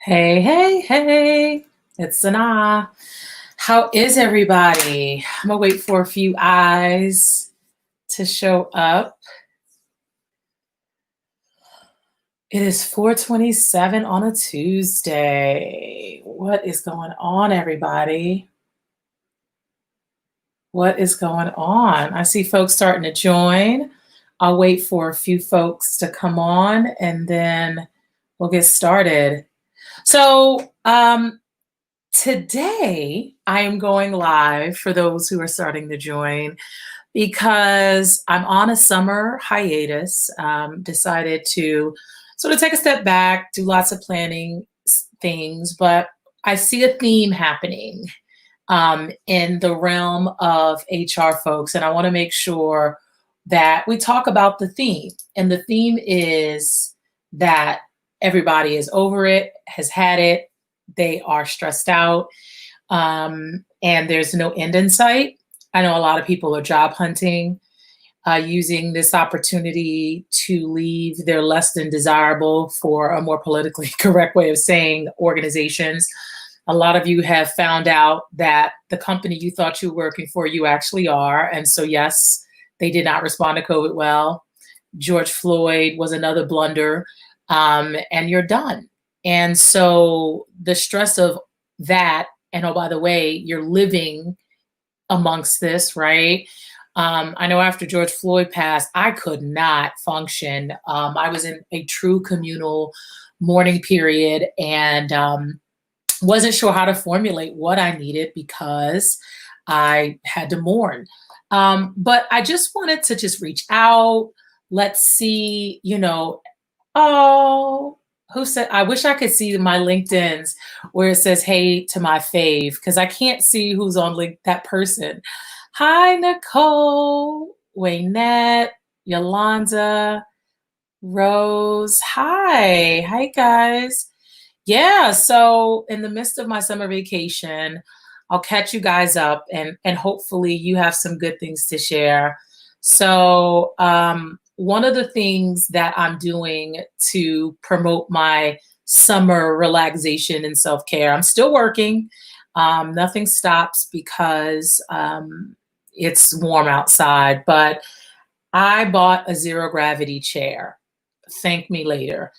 Hey, hey, hey, it's Sanaa. How is everybody? I'm gonna wait for a few eyes to show up. It is 4:27 on a Tuesday. What is going on, everybody? What is going on? I see folks starting to join. I'll wait for a few folks to come on and then we'll get started. So, today, I am going live for those who are starting to join because I'm on a summer hiatus. Decided to sort of take a step back, do lots of planning things, but I see a theme happening in the realm of HR folks, and I want to make sure that we talk about the theme. And the theme is that everybody is over it, has had it, they are stressed out, and there's no end in sight. I know a lot of people are job hunting, using this opportunity to leave their less than desirable, for a more politically correct way of saying, organizations. A lot of you have found out that the company you thought you were working for, you actually are. And so, yes, they did not respond to COVID well. George Floyd was another blunder, and you're done. And so the stress of that, and oh, by the way, you're living amongst this, right? I know after George Floyd passed, I could not function. I was in a true communal mourning period and wasn't sure how to formulate what I needed because I had to mourn. But I just wanted to just reach out. Let's see, oh, who said, I wish I could see my LinkedIn's where it says, hey to my fave, because I can't see who's on that person. Hi, Nicole, Waynette, Yolanda, Rose. Hi. Hi, guys. Yeah, so in the midst of my summer vacation, I'll catch you guys up and hopefully you have some good things to share. So, one of the things that I'm doing to promote my summer relaxation and self-care, I'm still working. Nothing stops because it's warm outside, but I bought a zero gravity chair. Thank me later.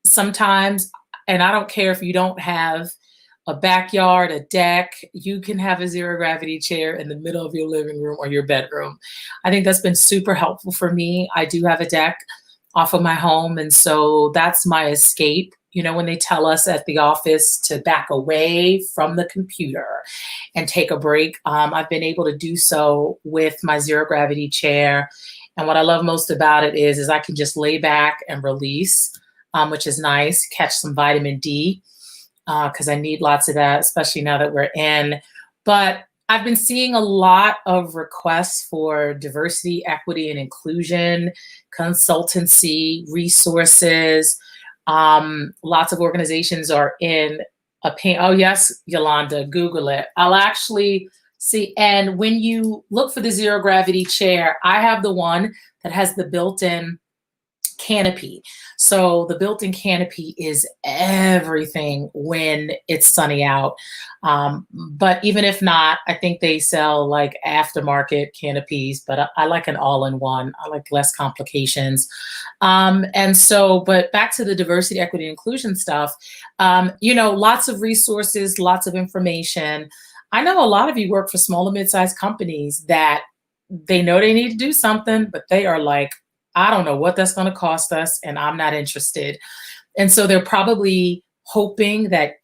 Sometimes, and I don't care if you don't have a backyard, a deck, you can have a zero gravity chair in the middle of your living room or your bedroom. I think that's been super helpful for me. I do have a deck off of my home, and so that's my escape. When they tell us at the office to back away from the computer and take a break, I've been able to do so with my zero gravity chair. And what I love most about it is I can just lay back and release, which is nice, catch some vitamin D, because I need lots of that, especially now that we're in. But I've been seeing a lot of requests for diversity, equity, and inclusion, consultancy, resources. Lots of organizations are in a pain. Oh, yes, Yolanda, Google it. I'll actually see. And when you look for the zero gravity chair, I have the one that has the built-in canopy. So the built-in canopy is everything when it's sunny out. But even if not, I think they sell like aftermarket canopies, but I like an all-in-one. I like less complications. And so, but back to the diversity, equity, and inclusion stuff, lots of resources, lots of information. I know a lot of you work for small and mid-sized companies that they know they need to do something, but they are like, I don't know what that's going to cost us, and I'm not interested. And so they're probably hoping that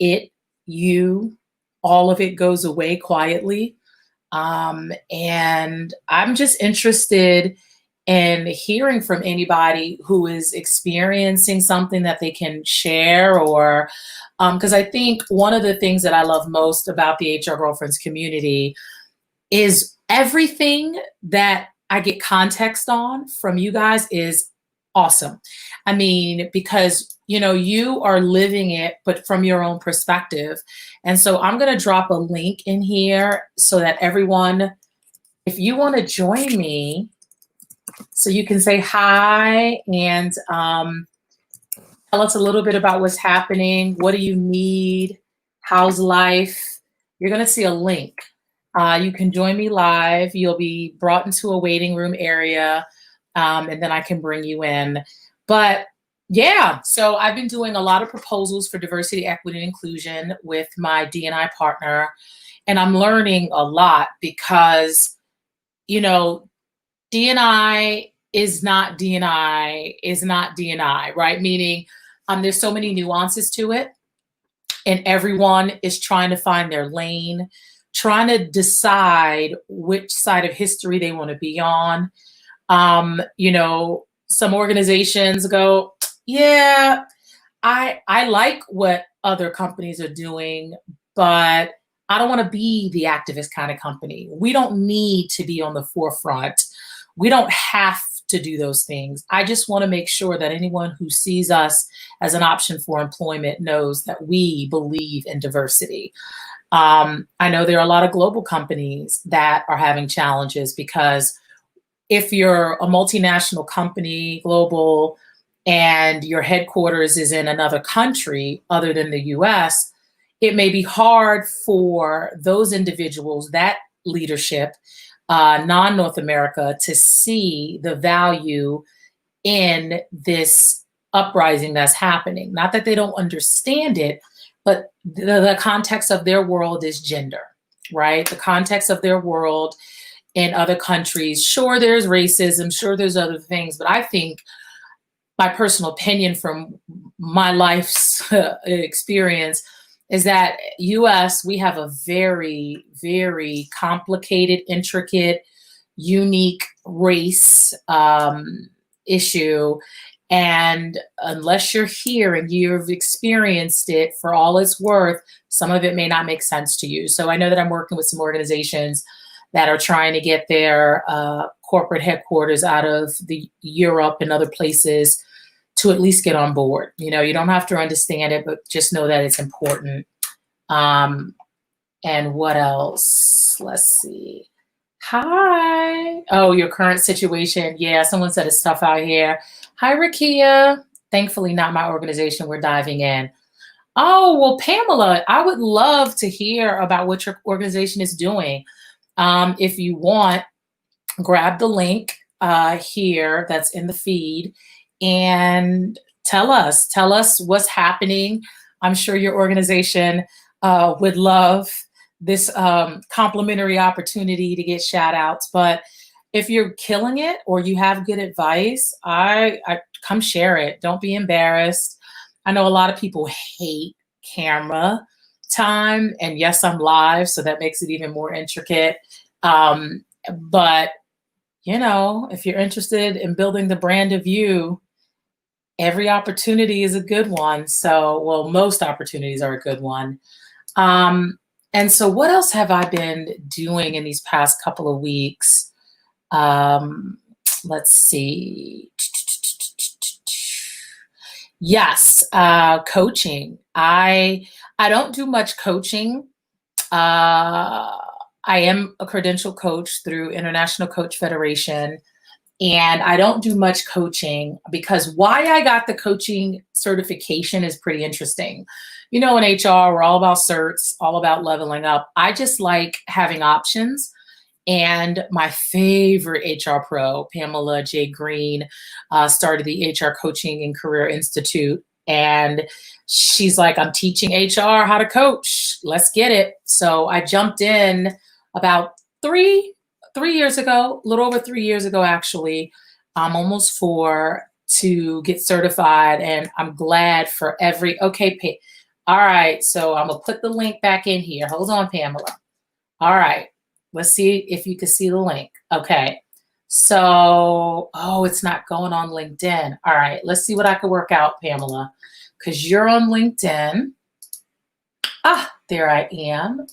all of it goes away quietly. And I'm just interested in hearing from anybody who is experiencing something that they can share, or because I think one of the things that I love most about the HR Girlfriends community is everything that I get context on from you guys is awesome. I mean, because, you are living it, but from your own perspective. And so I'm going to drop a link in here so that everyone, if you want to join me, so you can say hi and Tell us a little bit about what's happening. What do you need? How's life? You're going to see a link. You can join me live. You'll be brought into a waiting room area, and then I can bring you in. But yeah, so I've been doing a lot of proposals for diversity, equity, and inclusion with my D&I partner, and I'm learning a lot because, you know, D&I is not D&I is not D&I, right? Meaning, there's so many nuances to it, and everyone is trying to find their lane, trying to decide which side of history they want to be on. Some organizations go, yeah, I like what other companies are doing, but I don't want to be the activist kind of company. We don't need to be on the forefront. We don't have to do those things. I just want to make sure that anyone who sees us as an option for employment knows that we believe in diversity. I know there are a lot of global companies that are having challenges because if you're a multinational company, global, and your headquarters is in another country other than the US, it may be hard for those individuals, that leadership, non-North America, to see the value in this uprising that's happening. Not that they don't understand it, but the context of their world is gender, right? The context of their world in other countries. Sure, there's racism, sure, there's other things, but I think my personal opinion from my life's experience is that US, we have a very, very complicated, intricate, unique race issue. And unless you're here and you've experienced it for all it's worth, some of it may not make sense to you. So I know that I'm working with some organizations that are trying to get their corporate headquarters out of the Europe and other places to at least get on board. You know, you don't have to understand it, but just know that it's important. And what else? Let's see. Hi. Oh, your current situation. Yeah, someone said it's tough out here. Hi, Rakia. Thankfully, not my organization. We're diving in. Oh, well, Pamela, I would love to hear about what your organization is doing. If you want, grab the link here that's in the feed and tell us what's happening. I'm sure your organization would love this complimentary opportunity to get shout outs. But if you're killing it or you have good advice, I come share it. Don't be embarrassed. I know a lot of people hate camera time, and yes, I'm live, so that makes it even more intricate. But you know, if you're interested in building the brand of you, every opportunity is a good one. So, well, most opportunities are a good one. And so what else have I been doing in these past couple of weeks? Let's see. Yes, coaching. I don't do much coaching. I am a credential coach through International Coach Federation, and I don't do much coaching because why I got the coaching certification is pretty interesting. You know, in HR, we're all about certs, all about leveling up. I just like having options. And my favorite HR pro, Pamela J. Green, started the HR Coaching and Career Institute. And she's like, I'm teaching HR how to coach. Let's get it. So I jumped in about three years ago, a little over 3 years ago, actually. I'm almost 4 to get certified. And I'm glad for okay, all right. So I'm going to put the link back in here. Hold on, Pamela. All right. Let's see if you can see the link. Okay. So, oh, it's not going on LinkedIn. All right. Let's see what I can work out, Pamela, because you're on LinkedIn. Ah, there I am.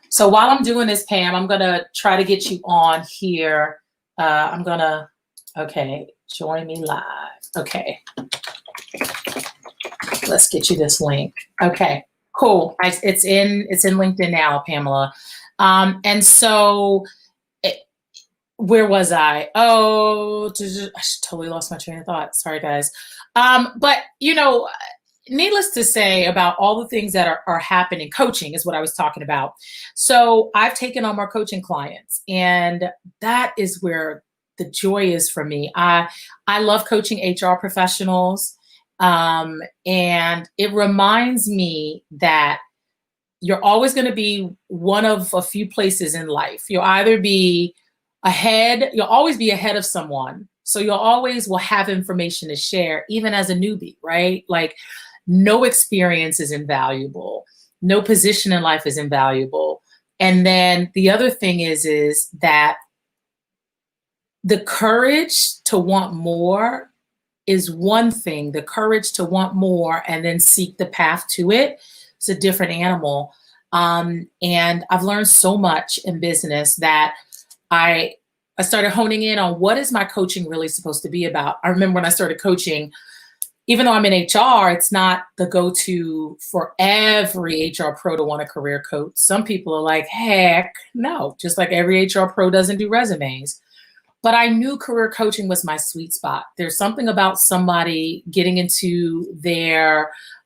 So while I'm doing this, Pam, I'm going to try to get you on here. Okay, join me live. Okay. Let's get you this link. Okay. Cool. It's in LinkedIn now, Pamela. And so Where was I? Oh, I totally lost my train of thought. Sorry, guys. But needless to say, about all the things that are happening, coaching is what I was talking about. So I've taken on more coaching clients, and that is where the joy is for me. I love coaching HR professionals, and it reminds me that you're always going to be one of a few places in life. You'll either be ahead, you'll always be ahead of someone. So you'll always will have information to share, even as a newbie, right? Like no experience is invaluable. No position in life is invaluable. And then the other thing is that the courage to want more is one thing. The courage to want more and then seek the path to it is a different animal. And I've learned so much in business that I started honing in on what is my coaching really supposed to be about. I remember when I started coaching, even though I'm in HR, it's not the go-to for every HR pro to want a career coach. Some people are like, heck no, just like every HR pro doesn't do resumes. But I knew career coaching was my sweet spot. There's something about somebody getting into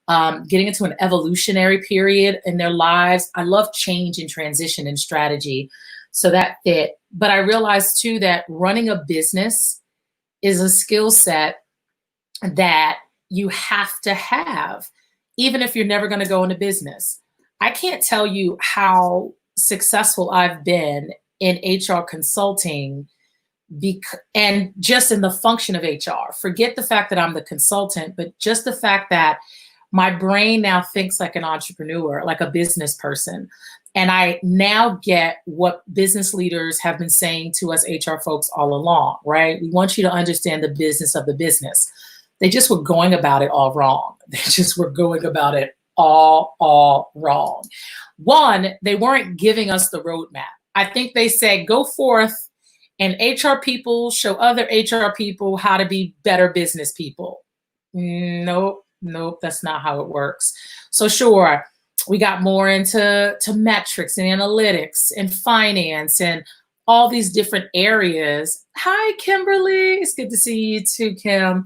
an evolutionary period in their lives. I love change and transition and strategy. So that fit. But I realized too that running a business is a skill set that you have to have, even if you're never going to go into business. I can't tell you how successful I've been in HR consulting and just in the function of HR. Forget the fact that I'm the consultant, but just the fact that my brain now thinks like an entrepreneur, like a business person. And I now get what business leaders have been saying to us HR folks all along, right? We want you to understand the business of the business. They just were going about it all wrong. They just were going about it all wrong. One, they weren't giving us the roadmap. I think they said, go forth and HR people show other HR people how to be better business people. Nope, that's not how it works. So sure, we got more into metrics and analytics and finance and all these different areas. Hi, Kimberly. It's good to see you too, Kim.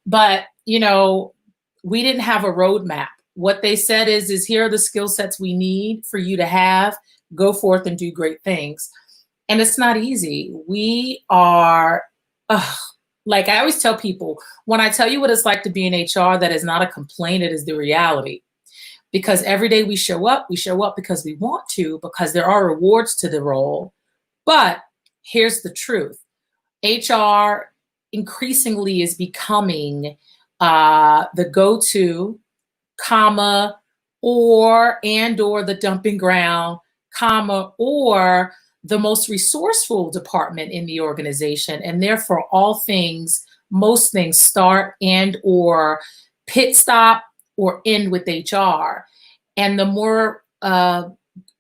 But, we didn't have a roadmap. What they said is here are the skill sets we need for you to have. Go forth and do great things. And it's not easy. We are, like I always tell people, when I tell you what it's like to be in HR, that is not a complaint, it is the reality. Because every day we show up because we want to, because there are rewards to the role. But here's the truth. HR increasingly is becoming the go-to, or the dumping ground, or the most resourceful department in the organization. And therefore most things start and or pit stop or end with HR. And the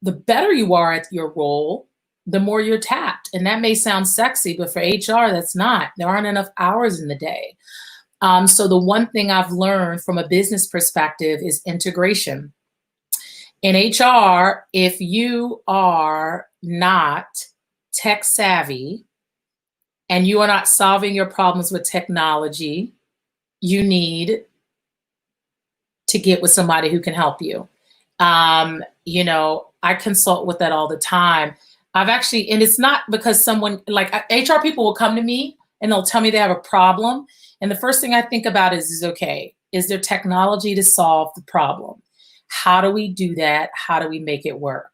better you are at your role, the more you're tapped. And that may sound sexy, but for HR, that's not. There aren't enough hours in the day. So the one thing I've learned from a business perspective is integration. In HR, if you are not tech savvy and you are not solving your problems with technology, you need to get with somebody who can help you. I consult with that all the time. And it's not because someone, like HR people will come to me and they'll tell me they have a problem. And the first thing I think about is okay, is there technology to solve the problem? How do we do that? How do we make it work?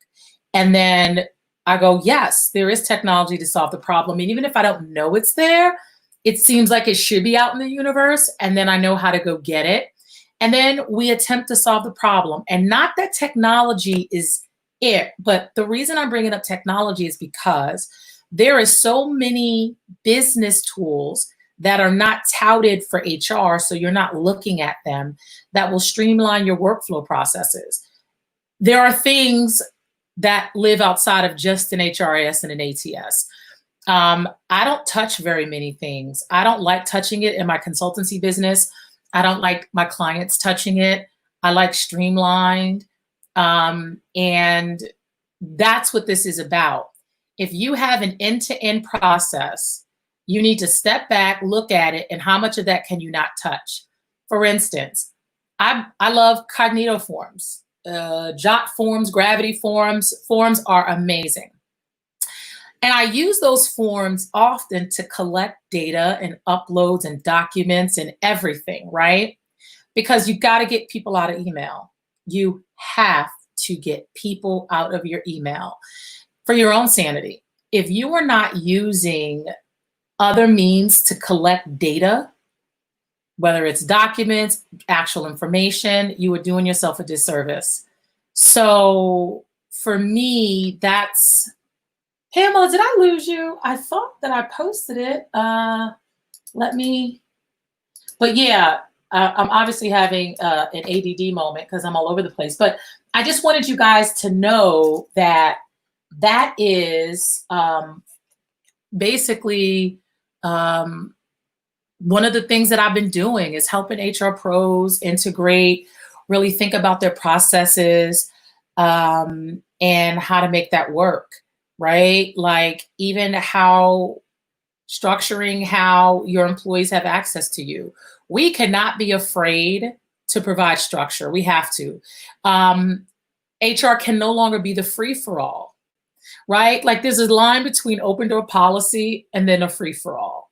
And then I go, yes, there is technology to solve the problem. And even if I don't know it's there, it seems like it should be out in the universe. And then I know how to go get it. And then we attempt to solve the problem. And not that technology is it, but the reason I'm bringing up technology is because there is so many business tools that are not touted for HR, so you're not looking at them, that will streamline your workflow processes. There are things that live outside of just an HRIS and an ATS. I don't touch very many things. I don't like touching it in my consultancy business. I don't like my clients touching it. I like streamlined. And that's what this is about. If you have an end-to-end process, you need to step back, look at it, and how much of that can you not touch? For instance, I love Cognito forms, Jot forms, Gravity forms. Forms are amazing. And I use those forms often to collect data and uploads and documents and everything, right? Because you've got to get people out of email. You have to get people out of your email for your own sanity. If you are not using other means to collect data, whether it's documents, actual information, you are doing yourself a disservice. So for me, that's Pamela, did I lose you? I thought that I posted it. Let me, but yeah, I'm obviously having an ADD moment because I'm all over the place. But I just wanted you guys to know that that is basically one of the things that I've been doing is helping HR pros integrate, really think about their processes and how to make that work, right? Like even how structuring how your employees have access to you. We cannot be afraid to provide structure. We have to. HR can no longer be the free for all, right? Like there's a line between open door policy and then a free for all.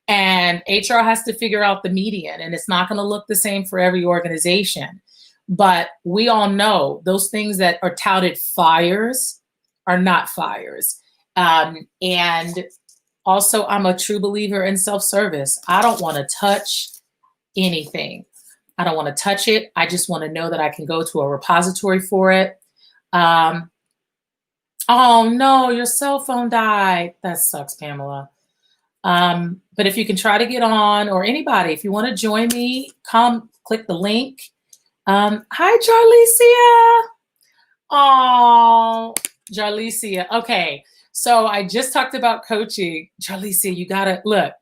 And HR has to figure out the median, and it's not going to look the same for every organization. But we all know those things that are touted fires are not fires. And also, I'm a true believer in self-service. I don't want to touch anything. I don't want to touch it. I just want to know that I can go to a repository for it. Oh no, your cell phone died. That sucks, Pamela. But if you can try to get on, or anybody, if you want to join me, come click the link. Hi, Jarlicia. Oh, Jarlicia. Okay. So I just talked about coaching. Jarlicia, you gotta look.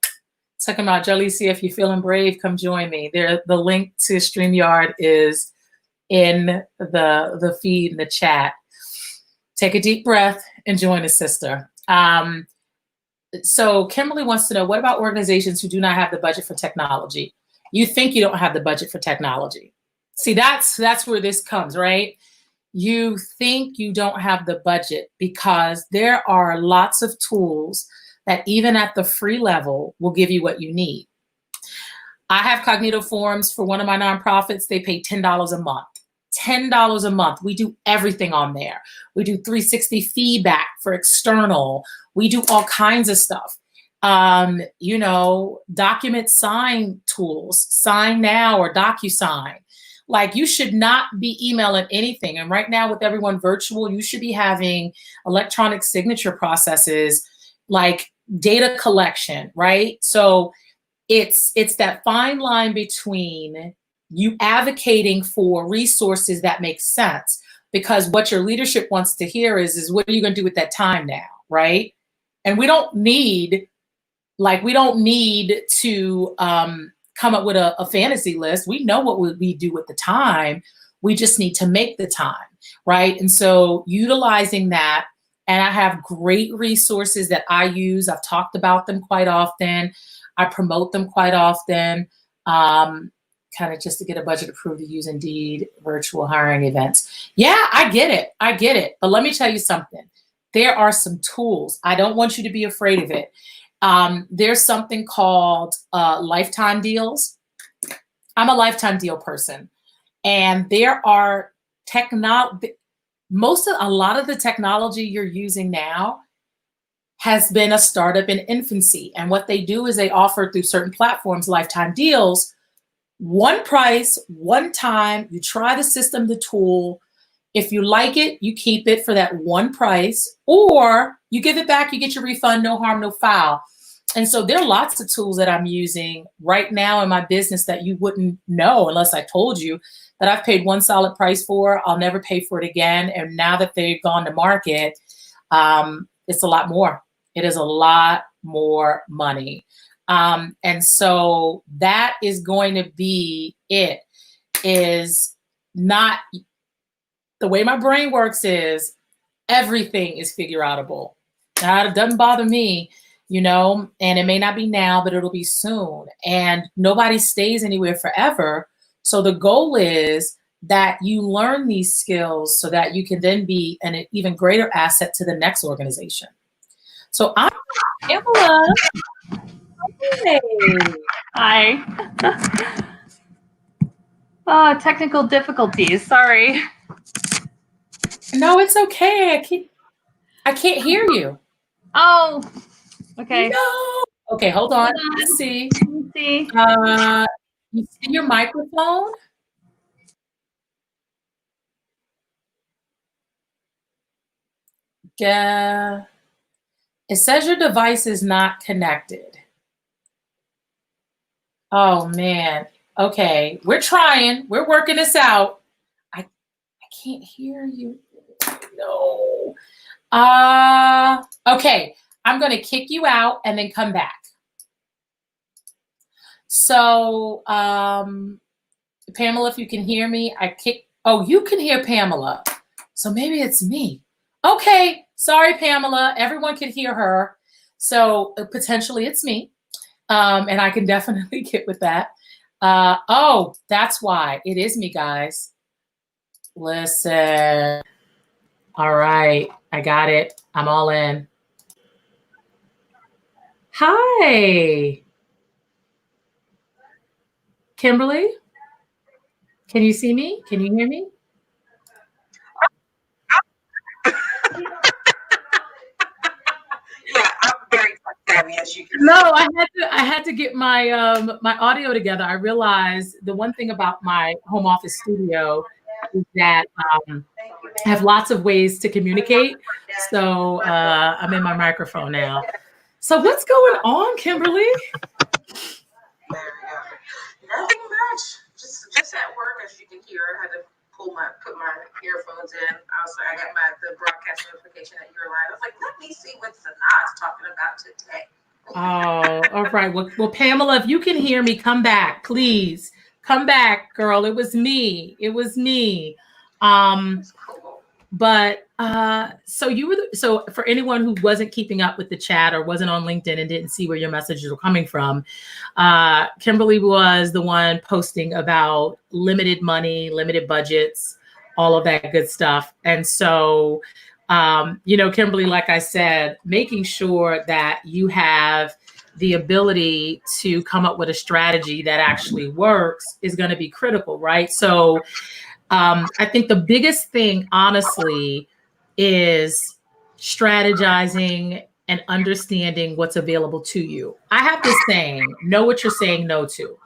Talking about Jarlicia, if you're feeling brave, come join me. There, the link to StreamYard is in the feed in the chat. Take a deep breath and join a sister. So Kimberly wants to know, what about organizations who do not have the budget for technology? You think you don't have the budget for technology. See, that's where this comes, right? You think you don't have the budget because there are lots of tools that even at the free level will give you what you need. I have Cognito forms for one of my nonprofits. They pay $10 a month. $10 a month. We do everything on there. We do 360 feedback for external. We do all kinds of stuff. You know, document sign tools, Sign Now or DocuSign. Like you should not be emailing anything. And right now with everyone virtual, you should be having electronic signature processes like data collection, right? So it's that fine line between you advocating for resources that make sense, because what your leadership wants to hear is what are you going to do with that time now, right? And we don't need to come up with a fantasy list. We know what we do with the time. We just need to make the time, right? And so utilizing that, and I have great resources that I use. I've talked about them quite often. I promote them quite often, kind of just to get a budget approved to use Indeed virtual hiring events. Yeah, I get it. I get it. But let me tell you something. There are some tools. I don't want you to be afraid of it. There's something called lifetime deals. I'm a lifetime deal person. And there are a lot of the technology you're using now has been a startup in infancy. And what they do is they offer through certain platforms, lifetime deals, one price, one time, you try the system, the tool. If you like it, you keep it for that one price, or you give it back, you get your refund, no harm, no foul. And so there are lots of tools that I'm using right now in my business that you wouldn't know unless I told you, that I've paid one solid price for. I'll never pay for it again. And now that they've gone to market, it's a lot more. It is a lot more money. And so that is going to be it. Is not the way my brain works is everything is figure outable. It doesn't bother me, and it may not be now, but it'll be soon. And nobody stays anywhere forever. So the goal is that you learn these skills so that you can then be an even greater asset to the next organization. So I'm Pamela. Hey. Hi. Oh, technical difficulties. Sorry. No, it's okay. I can't hear you. Oh, okay. No. Okay, hold on. Let's see. Let me see. You see your microphone? Yeah. It says your device is not connected. Oh man. Okay. We're trying. We're working this out. I can't hear you. No. Okay. I'm gonna kick you out and then come back. So Pamela, if you can hear me, you can hear Pamela. So maybe it's me. Okay. Sorry, Pamela. Everyone could hear her. So potentially it's me. And I can definitely get with that. Oh, that's why. It is me, guys. Listen. All right. I got it. I'm all in. Hi. Kimberly? Can you see me? Can you hear me? Yeah, I'm very savvy, as you can No, I had to get my audio together. I realized the one thing about my home office studio is that I have lots of ways to communicate. So I'm in my microphone now. So what's going on, Kimberly? There we go. Nothing much. Just at work, as you can hear. I had to put my earphones in. I got the broadcast notification that you're live. I was like, let me see what Sanaa's talking about today. Oh, all right. Well, Pamela, if you can hear me, come back, please. Come back, girl. It was me. It was me. That's cool. But so for anyone who wasn't keeping up with the chat or wasn't on LinkedIn and didn't see where your messages were coming from, Kimberly was the one posting about limited money, limited budgets, all of that good stuff. And so, Kimberly, like I said, making sure that you have the ability to come up with a strategy that actually works is going to be critical, right? So I think the biggest thing, honestly, is strategizing and understanding what's available to you. I have this saying, know what you're saying no to.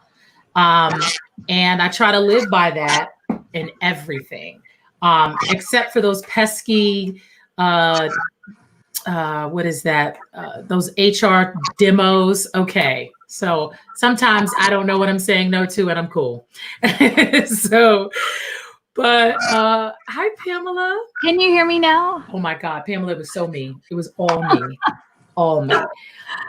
And I try to live by that in everything, except for those pesky, what is that? Those HR demos. Okay. So sometimes I don't know what I'm saying no to, and I'm cool. But hi, Pamela. Can you hear me now? Oh my God, Pamela, it was so me. It was all me, all me.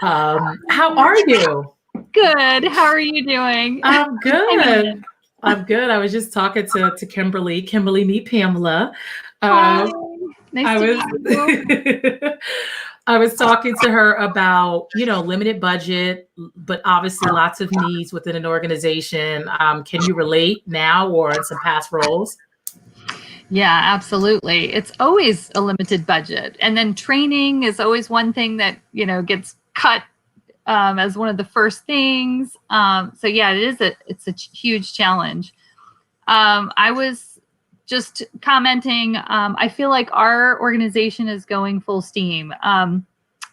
How are you? Good. How are you doing? I'm good. I'm good. I was just talking to Kimberly. Kimberly, meet Pamela. Hi. Nice to meet you. I was talking to her about, limited budget, but obviously lots of needs within an organization. Can you relate now or in some past roles? Yeah, absolutely. It's always a limited budget. And then training is always one thing that, gets cut as one of the first things. So yeah, it's a huge challenge. I was just commenting, I feel like our organization is going full steam.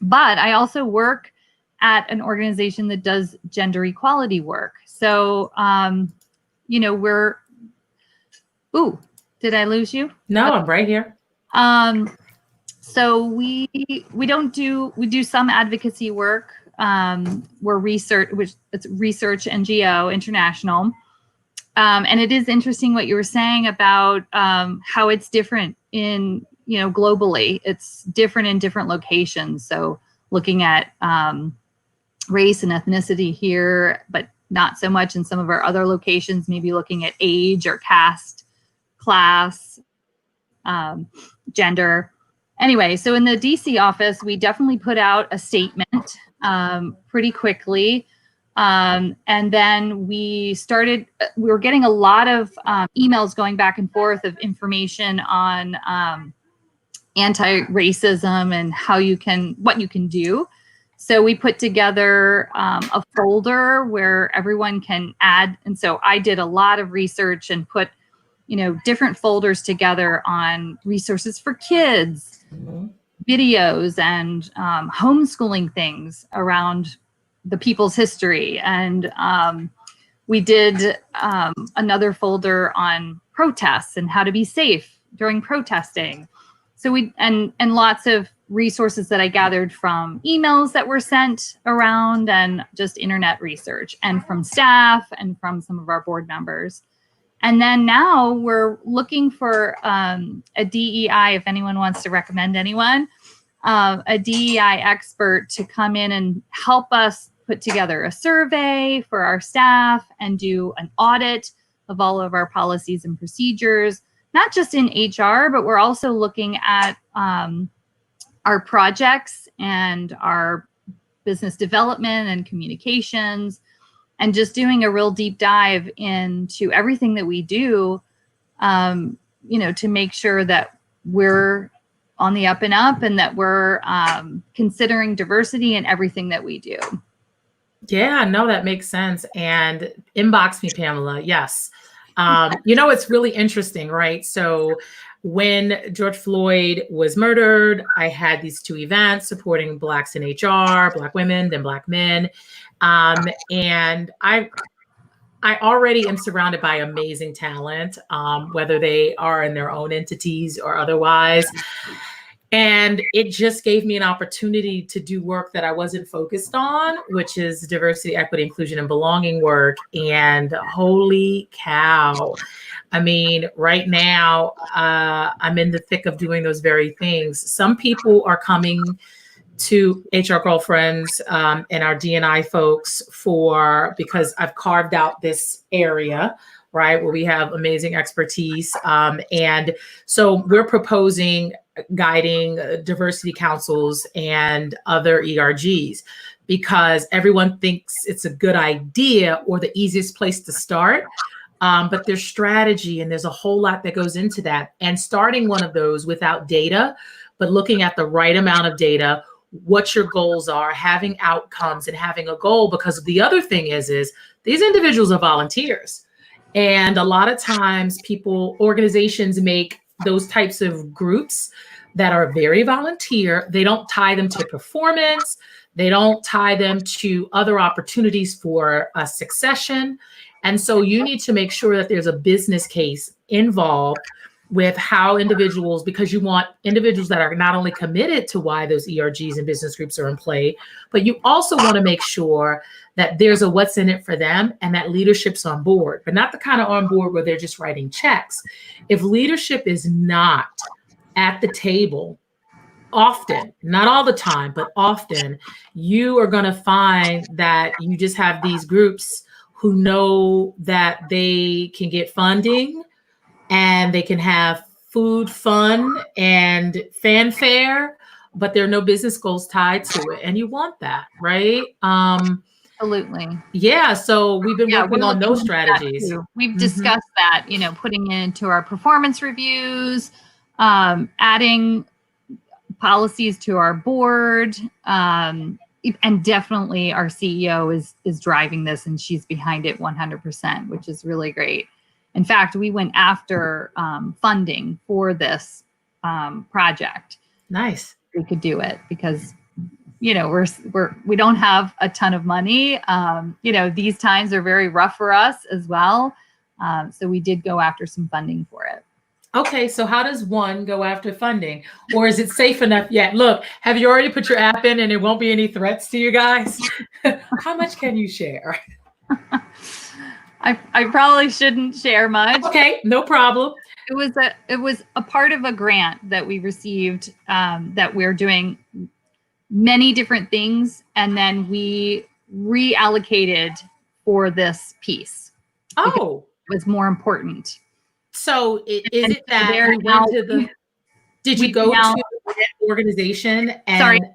But I also work at an organization that does gender equality work. So, did I lose you? No, I'm right here. So we do some advocacy work. We're research, which it's Research NGO International. And it is interesting what you were saying about how it's different in, globally. It's different in different locations. So looking at race and ethnicity here, but not so much in some of our other locations, maybe looking at age or caste, class, gender. anyway, so in the DC office, we definitely put out a statement pretty quickly. And then we were getting a lot of emails going back and forth of information on anti-racism and what you can do. So we put together a folder where everyone can add. And so I did a lot of research and put, different folders together on resources for kids, videos, and homeschooling things around the people's history. And we did another folder on protests and how to be safe during protesting. So and lots of resources that I gathered from emails that were sent around and just internet research and from staff and from some of our board members. And then now we're looking for a DEI, if anyone wants to recommend anyone, a DEI expert to come in and help us put together a survey for our staff and do an audit of all of our policies and procedures, not just in HR, but we're also looking at our projects and our business development and communications, and just doing a real deep dive into everything that we do, to make sure that we're on the up and up and that we're considering diversity in everything that we do. Yeah, no, that makes sense. And inbox me, Pamela. Yes. It's really interesting, right? So when George Floyd was murdered, I had these 2 events supporting Blacks in HR, Black women, then Black men. And I already am surrounded by amazing talent, whether they are in their own entities or otherwise. And it just gave me an opportunity to do work that I wasn't focused on, which is diversity, equity, inclusion, and belonging work. And holy cow. I mean, right now, I'm in the thick of doing those very things. Some people are coming to HR Girlfriends and our D&I folks because I've carved out this area, right, where we have amazing expertise. And so we're proposing guiding diversity councils and other ERGs because everyone thinks it's a good idea or the easiest place to start. But there's strategy and there's a whole lot that goes into that. And starting one of those without data, but looking at the right amount of data, what your goals are, having outcomes and having a goal, because the other thing is these individuals are volunteers. And a lot of times organizations make those types of groups that are very volunteer. They don't tie them to performance. They don't tie them to other opportunities for a succession. And so you need to make sure that there's a business case involved with how individuals, because you want individuals that are not only committed to why those ERGs and business groups are in play, but you also want to make sure that there's a what's in it for them and that leadership's on board, but not the kind of on board where they're just writing checks. If leadership is not at the table, often, not all the time, but often, you are going to find that you just have these groups who know that they can get funding and they can have food, fun, and fanfare, but there are no business goals tied to it. And you want that, right? Absolutely. Yeah. So we've been working on those strategies. We've discussed that, putting it into our performance reviews, adding policies to our board, and definitely our CEO is driving this and she's behind it 100%, which is really great. In fact, we went after funding for this project. Nice. We could do it because, we don't have a ton of money. These times are very rough for us as well. So we did go after some funding for it. Okay, so how does one go after funding? Or is it safe enough yet? Look, have you already put your app in and there won't be any threats to you guys? How much can you share? I probably shouldn't share much. Okay, no problem. It was a part of a grant that we received that we're doing many different things, and then we reallocated for this piece. Oh, it was more important. So is it that you went to the? Did you go to organization Sorry. and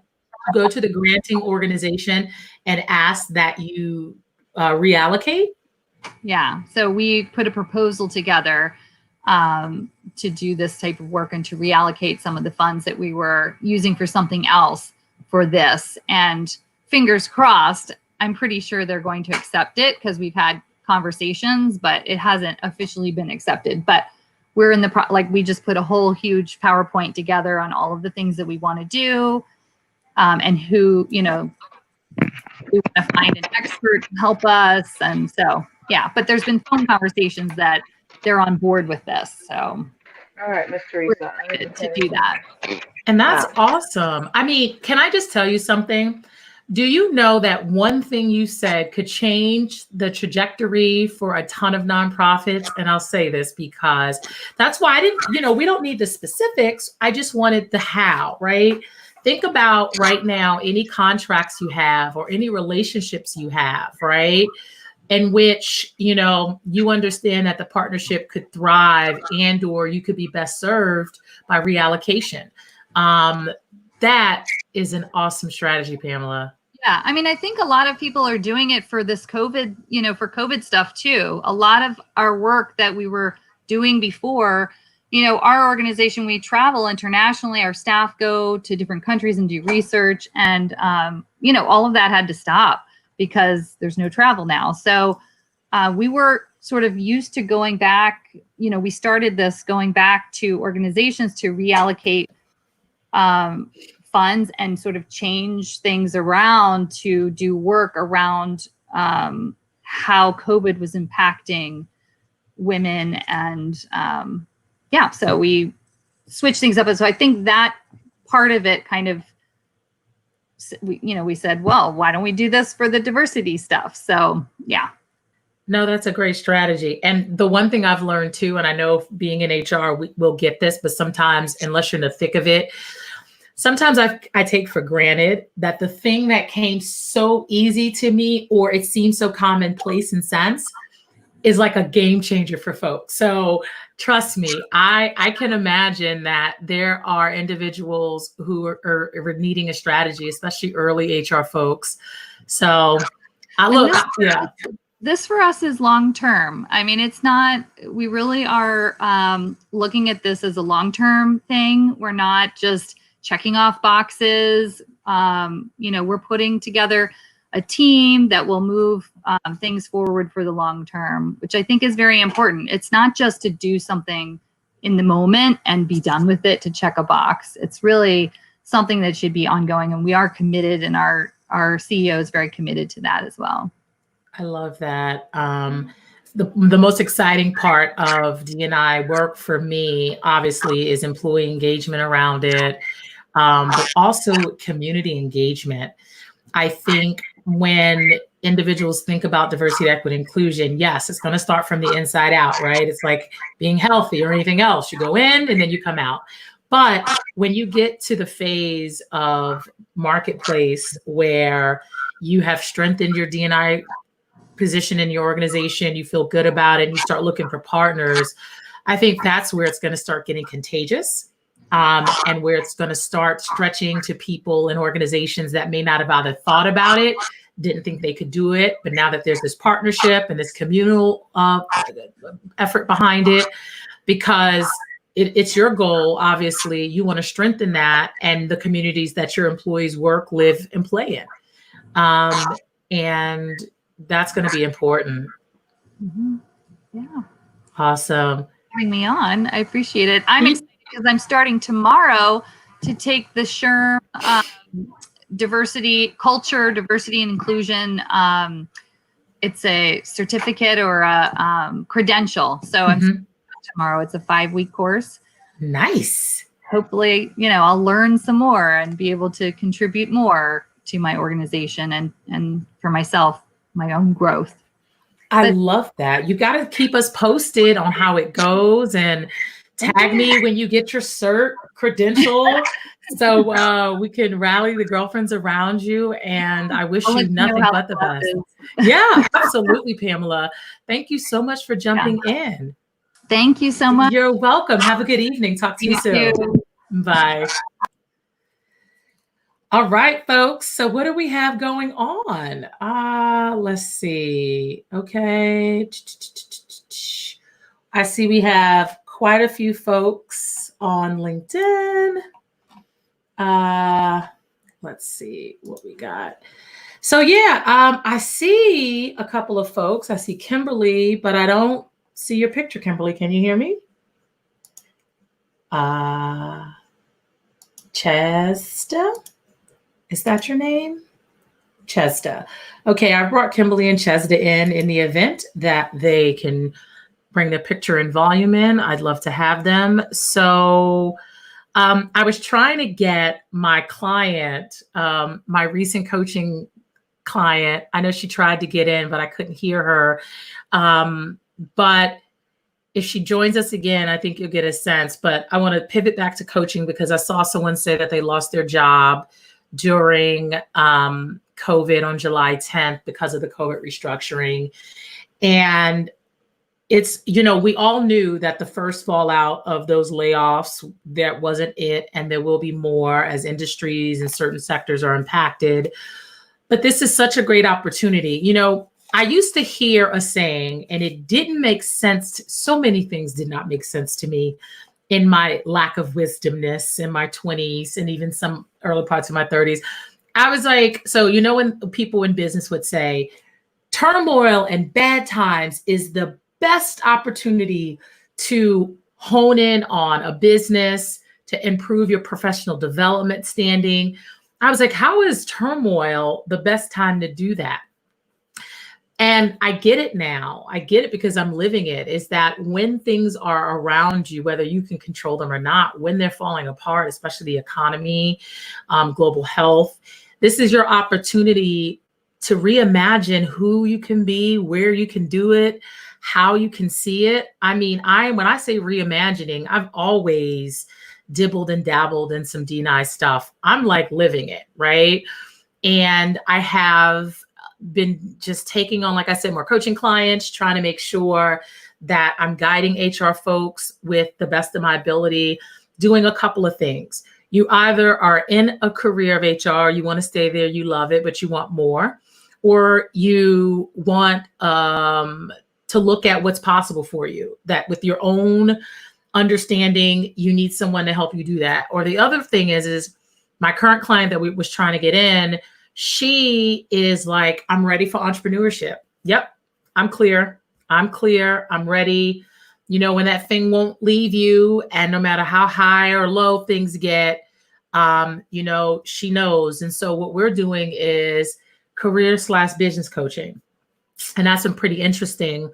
go to the granting organization and ask that you reallocate? Yeah. So we put a proposal together to do this type of work and to reallocate some of the funds that we were using for something else for this. And fingers crossed, I'm pretty sure they're going to accept it because we've had conversations, but it hasn't officially been accepted. But we're in the like we just put a whole huge PowerPoint together on all of the things that we want to do, and who, you know, we want to find an expert to help us. And so, yeah, but there's been phone conversations that they're on board with this. So, all right, Miss Teresa, to do that. And that's awesome. I mean, can I just tell you something? Do you know that one thing you said could change the trajectory for a ton of nonprofits? And I'll say this because that's why I didn't, you know, we don't need the specifics. I just wanted the how, right? Think about right now any contracts you have or any relationships you have, right? In which, you know, you understand that the partnership could thrive and or you could be best served by reallocation. That is an awesome strategy, Pamela. Yeah. I mean, I think a lot of people are doing it for this COVID, you know, for COVID stuff too. A lot of our work that we were doing before, you know, our organization, we travel internationally, our staff go to different countries and do research. And, you know, all of that had to stop because there's no travel now. So we were sort of used to going back, you know, we started this going back to organizations to reallocate funds and sort of change things around to do work around how COVID was impacting women. And yeah, so we switched things up. And so I think that part of it kind of, we said, well, why don't we do this for the diversity stuff? So yeah. No, that's a great strategy. And the one thing I've learned too, and I know being in HR, we'll get this, but sometimes unless you're in the thick of it, sometimes I take for granted that the thing that came so easy to me, or it seems so commonplace in sense, is like a game changer for folks. So trust me, I can imagine that there are individuals who are needing a strategy, especially early HR folks. So this for us is long-term. I mean, it's not, we really are looking at this as a long-term thing. We're not just checking off boxes. You know, we're putting together a team that will move things forward for the long term, which I think is very important. It's not just to do something in the moment and be done with it to check a box. It's really something that should be ongoing, and we are committed, and our CEO is very committed to that as well. I love that. The most exciting part of D&I work for me, obviously, is employee engagement around it, but also community engagement. I think when individuals think about diversity, equity, inclusion, yes, it's going to start from the inside out, right? It's like being healthy or anything else. You go in and then you come out. But when you get to the phase of marketplace where you have strengthened your D&I position in your organization, you feel good about it, and you start looking for partners, I think that's where it's going to start getting contagious. And where it's going to start stretching to people and organizations that may not have either thought about it, didn't think they could do it, but now that there's this partnership and this communal effort behind it, because it's your goal, obviously, you want to strengthen that and the communities that your employees work, live, and play in. And that's going to be important. Mm-hmm. Yeah. Awesome. Having me on. I appreciate it. I'm excited because I'm starting tomorrow to take the SHRM diversity and inclusion. It's a certificate or a credential. So I'm tomorrow. It's a 5-week course. Nice. Hopefully, I'll learn some more and be able to contribute more to my organization and for myself, my own growth. I love that. You got to keep us posted on how it goes and tag me when you get your cert credential so we can rally the girlfriends around you. And I wish you nothing but the best. Yeah, absolutely, Pamela. Thank you so much for jumping in. Thank you so much. You're welcome. Have a good evening. Talk to you soon. Bye. All right, folks. So what do we have going on? Let's see. Okay. I see we have quite a few folks on LinkedIn. Let's see what we got. So yeah, I see a couple of folks. I see Kimberly, but I don't see your picture, Kimberly. Can you hear me? Chesta? Is that your name? Chesta. Okay, I brought Kimberly and Chesta in the event that they can bring the picture and volume in. I'd love to have them. So I was trying to get my client, my recent coaching client. I know she tried to get in, but I couldn't hear her. But if she joins us again, I think you'll get a sense. But I want to pivot back to coaching because I saw someone say that they lost their job during COVID on July 10th because of the COVID restructuring. And it's, we all knew that the first fallout of those layoffs, that wasn't it. And there will be more as industries and certain sectors are impacted. But this is such a great opportunity. I used to hear a saying, and it didn't make sense. So many things did not make sense to me in my lack of wisdomness in my 20s and even some early parts of my 30s. I was like, so, when people in business would say, turmoil and bad times is the best opportunity to hone in on a business, to improve your professional development standing. I was like, how is turmoil the best time to do that? And I get it now. I get it because I'm living it, is that when things are around you, whether you can control them or not, when they're falling apart, especially the economy, global health, this is your opportunity to reimagine who you can be, where you can do it, how you can see it. I mean, when I say reimagining, I've always dibbled and dabbled in some D&I stuff. I'm like living it, right? And I have been just taking on, like I said, more coaching clients, trying to make sure that I'm guiding HR folks with the best of my ability, doing a couple of things. You either are in a career of HR, you want to stay there, you love it, but you want more, or you want to look at what's possible for you, that with your own understanding, you need someone to help you do that. Or the other thing is my current client that we was trying to get in, she is like, I'm ready for entrepreneurship. Yep, I'm clear. I'm ready. When that thing won't leave you, and no matter how high or low things get, she knows. And so what we're doing is career/business coaching. And that's been pretty interesting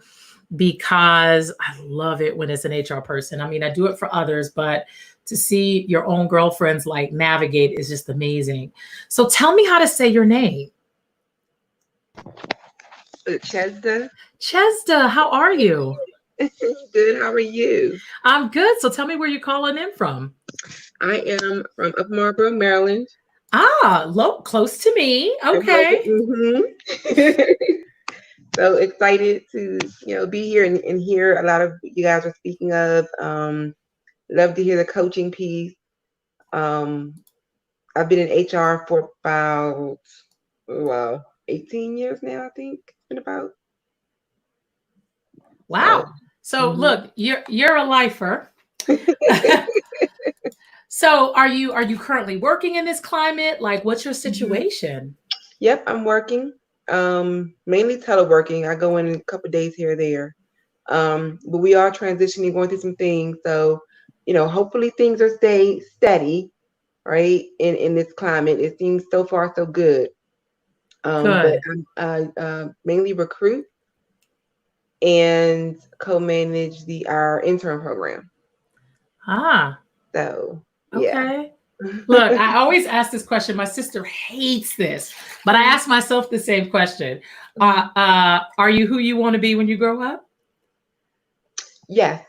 because I love it when it's an HR person. I mean, I do it for others, but to see your own girlfriends like navigate is just amazing. So tell me how to say your name. Chesta. Chesta, how are you? Good. How are you? I'm good. So tell me where you're calling in from. I am from Upper Marlboro, Maryland. Close to me. Okay. Mm-hmm. So excited to be here and hear a lot of what you guys are speaking of. Love to hear the coaching piece. I've been in HR for about 18 years now, I think. It's been about. Wow. So look, you're a lifer. So are you currently working in this climate? Like, what's your situation? Yep, I'm working. Mainly teleworking. I go in a couple of days here or there. But we are transitioning, going through some things. So, hopefully things are stay steady, right? In this climate. It seems so far so good. But I mainly recruit and co-manage our intern program. So yeah. Okay. Look, I always ask this question. My sister hates this, but I ask myself the same question. Are you who you want to be when you grow up? Yes.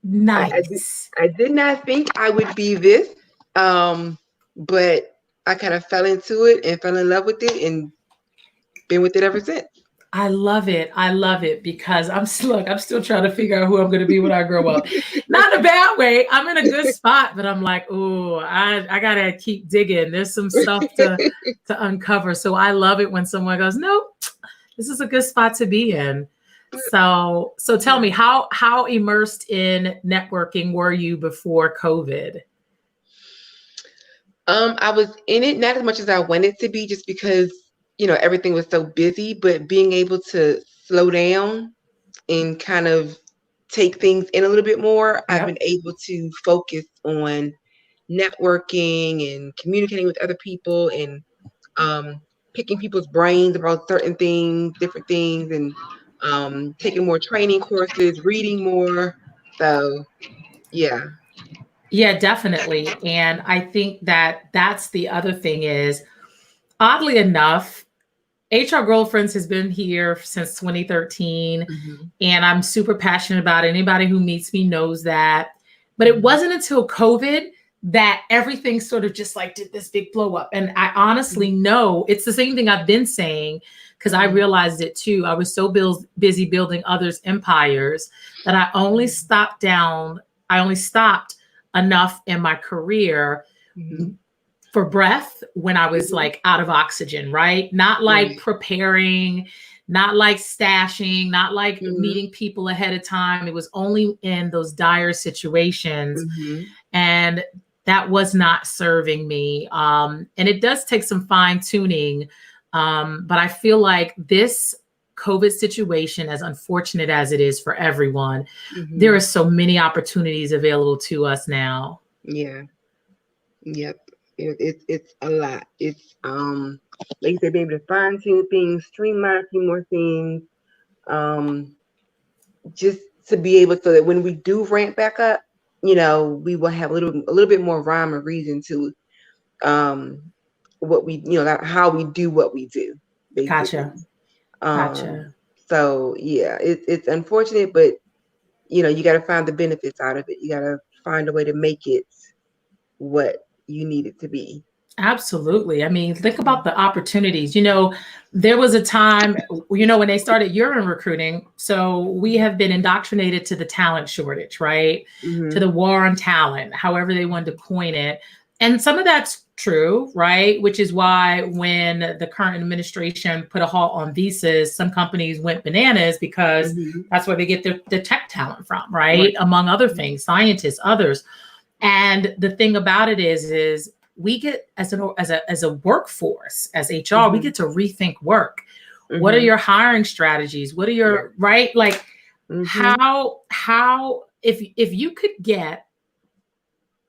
Nice. I did not think I would be this, but I kind of fell into it and fell in love with it and been with it ever since. I love it. I love it because I'm still trying to figure out who I'm going to be when I grow up. Not in a bad way. I'm in a good spot, but I'm like, oh, I gotta keep digging. There's some stuff to uncover. So I love it when someone goes, nope, this is a good spot to be in. So tell me, how immersed in networking were you before COVID? I was in it not as much as I wanted to be, just because everything was so busy. But being able to slow down and kind of take things in a little bit more, I've been Yep. able to focus on networking and communicating with other people, and um, picking people's brains about certain things, different things, and taking more training courses, reading more. So yeah. Yeah, definitely. And I think that that's the other thing is, oddly enough, HR Girlfriends has been here since 2013, Hmm. and I'm super passionate about it. Anybody who meets me knows that. But it Hmm. wasn't until COVID that everything sort of just like did this big blow up. And I honestly know it's the same thing I've been saying, because I Hmm. realized it too. I was so busy building others' empires that I only stopped enough in my career Hmm. for breath when I was Hmm. like out of oxygen, right? Not like Right. preparing, not like stashing, not like Hmm. meeting people ahead of time. It was only in those dire situations. Hmm. And that was not serving me. And it does take some fine tuning. But I feel like this COVID situation, as unfortunate as it is for everyone, there are Hmm. so many opportunities available to us now. Yeah. Yep. It's a lot. It's like you said, being able to fine tune things, streamline a few more things, um, just to be able, so that when we do ramp back up, we will have a little bit more rhyme or reason to um what we like, how we do what we do, basically. Gotcha. Um, Gotcha. so yeah, it's unfortunate, but you got to find the benefits out of it. You got to find a way to make it what you need it to be. Absolutely. I mean, think about the opportunities. There was a time, when they started urine recruiting. So we have been indoctrinated to the talent shortage, right? To Hmm. the war on talent, however they wanted to coin it. And some of that's true, right? Which is why when the current administration put a halt on visas, some companies went bananas because Hmm. that's where they get their tech talent from, right? Right. Among other things, scientists, others. And the thing about it is we get as a workforce, as HR, we Hmm. get to rethink work. What are Hmm. your hiring strategies? What are Yeah. your right? Like Hmm. how if you could get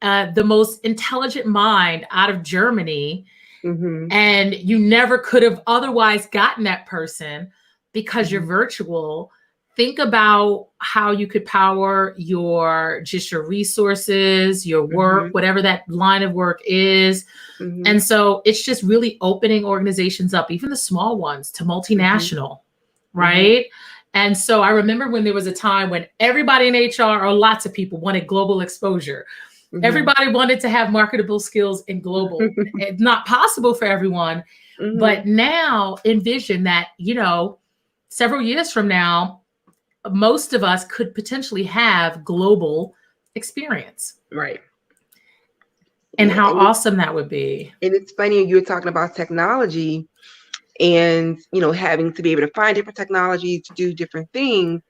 the most intelligent mind out of Germany, Hmm. and you never could have otherwise gotten that person because you're Hmm. virtual. Think about how you could power your resources, your work, Hmm. whatever that line of work is. Hmm. And so it's just really opening organizations up, even the small ones, to Hmm. multinational, Hmm. right? And so I remember when there was a time when everybody in HR, or lots of people, wanted global exposure. Hmm. Everybody wanted to have marketable skills in global. It's not possible for everyone, Hmm. but now envision that, several years from now, most of us could potentially have global experience. Right. And Yeah. how awesome that would be. And it's funny, you were talking about technology, and having to be able to find different technologies to do different things.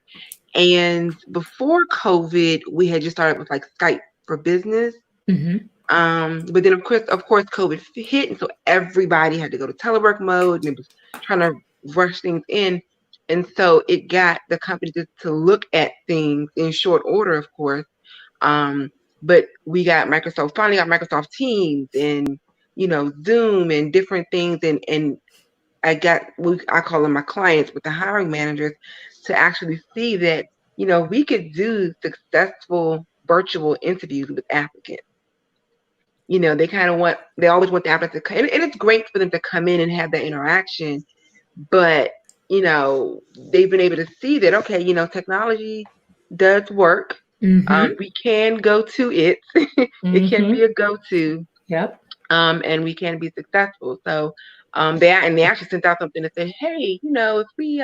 And before COVID, we had just started with like Skype for business. Hmm. But then of course, COVID hit, and so everybody had to go to telework mode, and it was trying to rush things in. And so it got the company to look at things in short order, of course. Um, but we finally got Microsoft Teams, and Zoom, and different things, and I call them my clients, with the hiring managers, to actually see that we could do successful virtual interviews with applicants. They always want the applicant to come, and it's great for them to come in and have that interaction. But they've been able to see that, okay, technology does work. Hmm. We can go to it. It can be Hmm. a go-to, Yep. and we can be successful. So They actually sent out something that said, hey, if we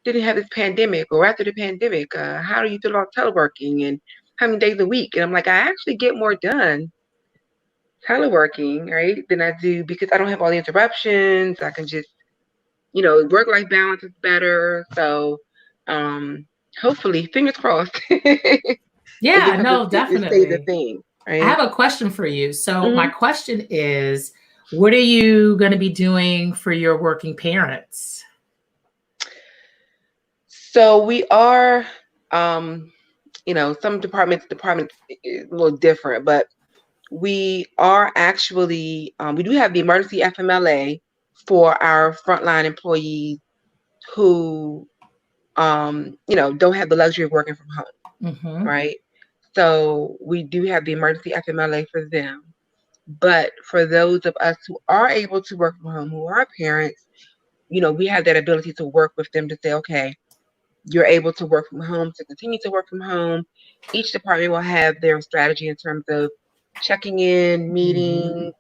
didn't have this pandemic or after the pandemic, how do you feel about teleworking and how many days a week? And I'm like, I actually get more done teleworking, right, than I do because I don't have all the interruptions. I can just, work-life balance is better. So hopefully, fingers crossed, it Yeah, becomes no, it stays a definitely. thing, I right? have a question for you. So my hmm question is, what are you going to be doing for your working parents? So we are, some departments is a little different, but we are actually, we do have the emergency FMLA for our frontline employees who, don't have the luxury of working from home, Mm-hmm. right? So we do have the emergency FMLA for them. But for those of us who are able to work from home, who are parents, we have that ability to work with them to say, okay, you're able to work from home, to continue to work from home. Each department will have their strategy in terms of checking in, meetings,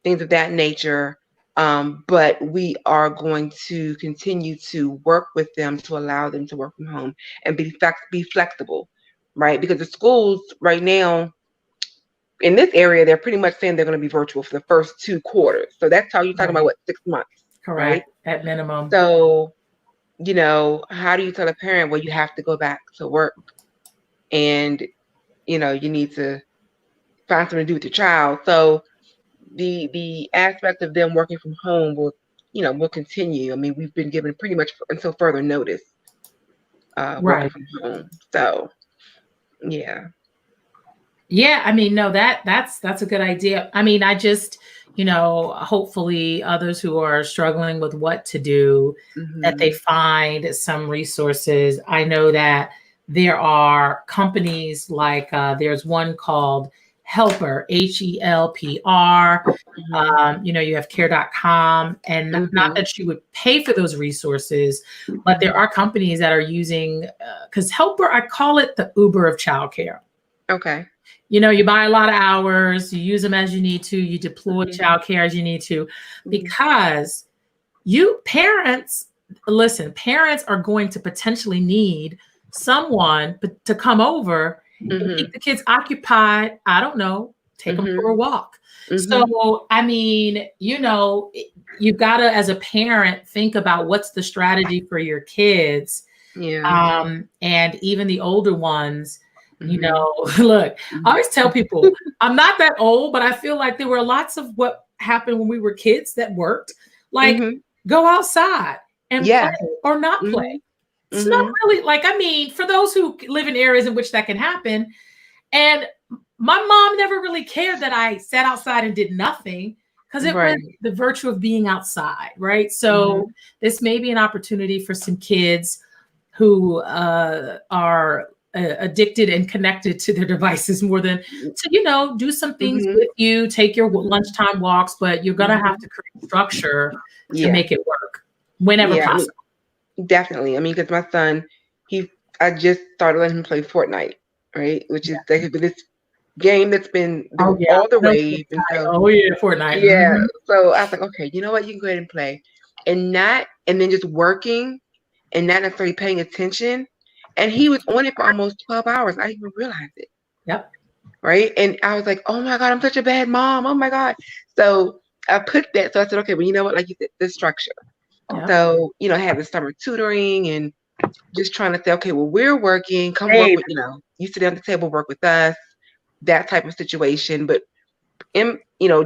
things of that nature. But we are going to continue to work with them to allow them to work from home and be flexible, right? Because the schools right now in this area, they're pretty much saying they're going to be virtual for the first 2 quarters. So that's how you're talking about Right. what 6 months, right? Correct. At minimum. So how do you tell a parent, well, you have to go back to work and, you need to find something to do with your child. So the aspect of them working from home will continue. I mean, we've been given pretty much until further notice, working Right. from home. So yeah. Yeah, I mean, no, that's a good idea. I mean, I just, hopefully others who are struggling with what to do, that they hmm find some resources. I know that there are companies like there's one called Helper, HELPR. hmm You have care.com, and not hmm that you would pay for those resources, but there are companies that are using, because Helper, I call it the Uber of childcare. Okay. You buy a lot of hours, you use them as you need to, you deploy hmm childcare as you need to, hmm because you parents, listen, parents are going to potentially need someone to come over and hmm keep the kids occupied. I don't know, take them for hmm a walk. hmm So, I mean, you've got to, as a parent, think about what's the strategy for your kids. Yeah. And even the older ones, hmm look, I hmm always tell people I'm not that old, but I feel like there were lots of what happened when we were kids that worked. Like, hmm go outside and play Yeah. or not play. hmm It's not hmm really like, I mean, for those who live in areas in which that can happen. And my mom never really cared that I sat outside and did nothing because it was Right. the virtue of being outside, right? hmm So this may be an opportunity for some kids who are addicted and connected to their devices more than to, do some things hmm with you, take your hmm lunchtime walks, but you're going to have hmm to create structure to Yeah. make it work whenever Yeah. I mean, possible. definitely. I mean, because my son, I just started letting him play Fortnite, right? Which is Yeah. like this game that's been Oh, yeah. all the I know rave, and Fortnite. so Oh, yeah. Fortnite. yeah. Mhm. So I was like, okay, you know what? You can go ahead and play, and then just working, and not necessarily paying attention. And he was on it for almost 12 hours. I didn't even realize it, Yep. right? And I was like, oh my god, I'm such a bad mom. Oh my god. So I put that. So I said, okay, well, you know what? Like you said, the structure. Yep. So I had the summer tutoring and just trying to say, okay, well, we're working, come work with, you sit down at the table, work with us, that type of situation. But during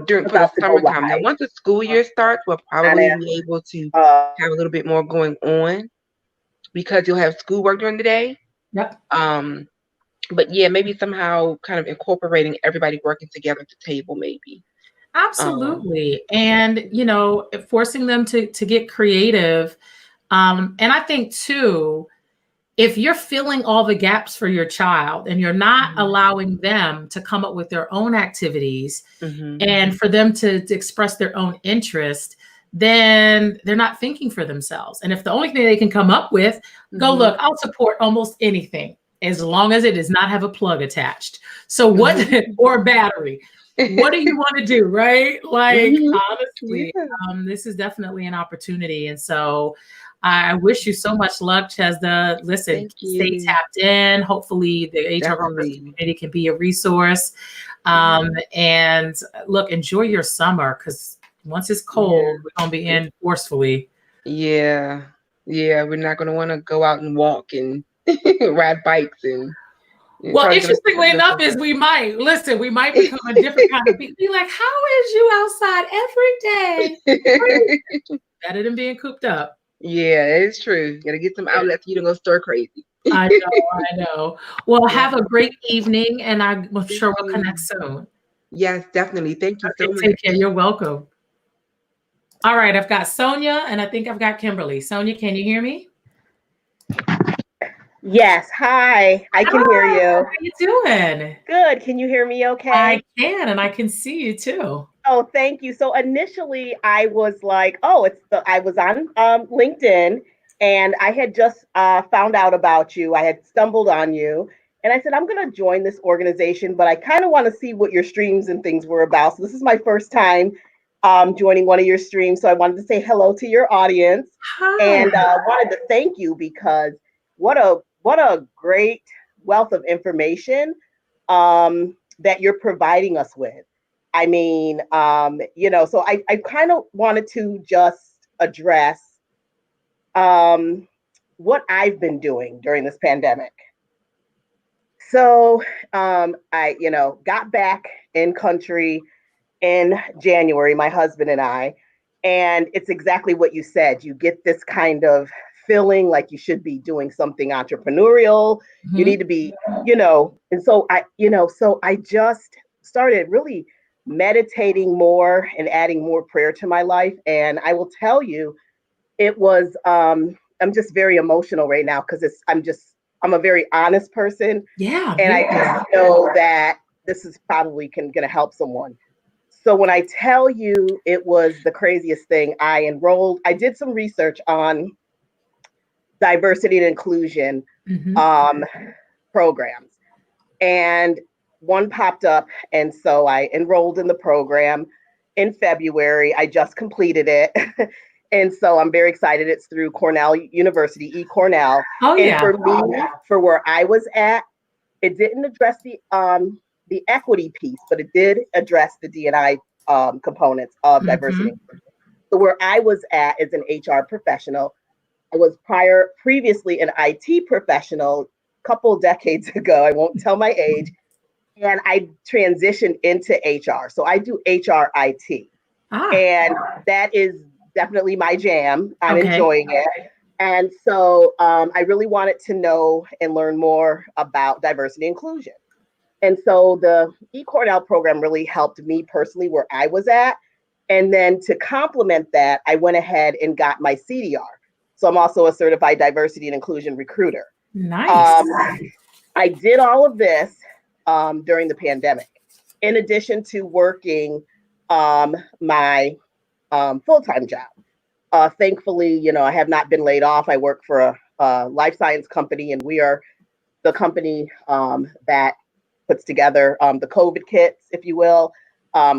for the summertime, now once the school year starts, we'll probably be able to have a little bit more going on because you'll have schoolwork during the day. Yep. But yeah, maybe somehow kind of incorporating everybody working together at the table, maybe. Um, Absolutely. And, forcing them to get creative. And I think too, if you're filling all the gaps for your child and you're not mhm, allowing them to come up with their own activities mhm, and for them to express their own interest, then they're not thinking for themselves. And if the only thing they can come up with, go mhm, look, I'll support almost anything as long as it does not have a plug attached. So what, mhm, or a battery. what do you want to do, right? Like, Mhm. honestly, Yeah. this is definitely an opportunity. And so I wish you so much luck, Chesda. Listen, Thank stay you. tapped in. Hopefully, the HR Girlfriends Definitely. community can be a resource. Mhm. And look, enjoy your summer because once it's Yeah. cold, we're going to be It's, in forcefully. yeah. Yeah. We're not going to want to go out and walk and ride bikes and it's Well, probably going interestingly enough, to. is we might listen. We might become a different kind of people. Be like, how is you outside every day? Better than being cooped up. Yeah, it's true. Gotta get some Yeah, outlets. You don't go stir crazy. I know, I know. Well, Yeah. have a great evening, and I'm Thank sure we'll you. connect soon. Yes, definitely. Thank you so Okay, much. take care. You're welcome. All right, I've got Sonia, and I think I've got Kimberly. Sonia, can you hear me? Yes, hi. I can hear Hi, you. how you doing? Good. Can you hear me I okay? can, and I can see you too. Oh, thank you. So initially I was like, oh, I was on LinkedIn and I had just found out about you. I had stumbled on you and I said, I'm going to join this organization, but I kind of want to see what your streams and things were about. So this is my first time joining one of your streams. So I wanted to say hello to your audience Hi. and wanted to thank you because what a great wealth of information that you're providing us with. I mean, so I kind of wanted to just address um, what I've been doing during this pandemic. So I got back in country in January, my husband and I, and it's exactly what you said. You get this kind of feeling like you should be doing something entrepreneurial. You need Mhm. to be, and so I just started really meditating more and adding more prayer to my life. And I will tell you, it was I'm just very emotional right now because I'm a very honest person Yeah, and I very just good. know that this is probably gonna help someone. So when I tell you it was the craziest thing, I did some research on diversity and inclusion Mhm. um, programs, and one popped up, and so I enrolled in the program in February. I just completed it, and so I'm very excited. It's through Cornell University, eCornell, Oh, and yeah. for me, for where I was at, it didn't address the equity piece, but it did address the D&I components of diversity. Mhm. So where I was at as an HR professional, I was previously an IT professional a couple decades ago. I won't tell my age, and I transitioned into HR. So I do HR IT, Ah, and that is definitely my jam. I'm okay. enjoying it. And so I really wanted to know and learn more about diversity and inclusion. And so the eCornell program really helped me personally where I was at. And then to complement that, I went ahead and got my CDR. So I'm also a certified diversity and inclusion recruiter. Nice. Um, I did all of this during the pandemic, in addition to working my full time job. Thankfully, I have not been laid off. I work for a life science company, and we are the company that puts together the COVID kits, if you will.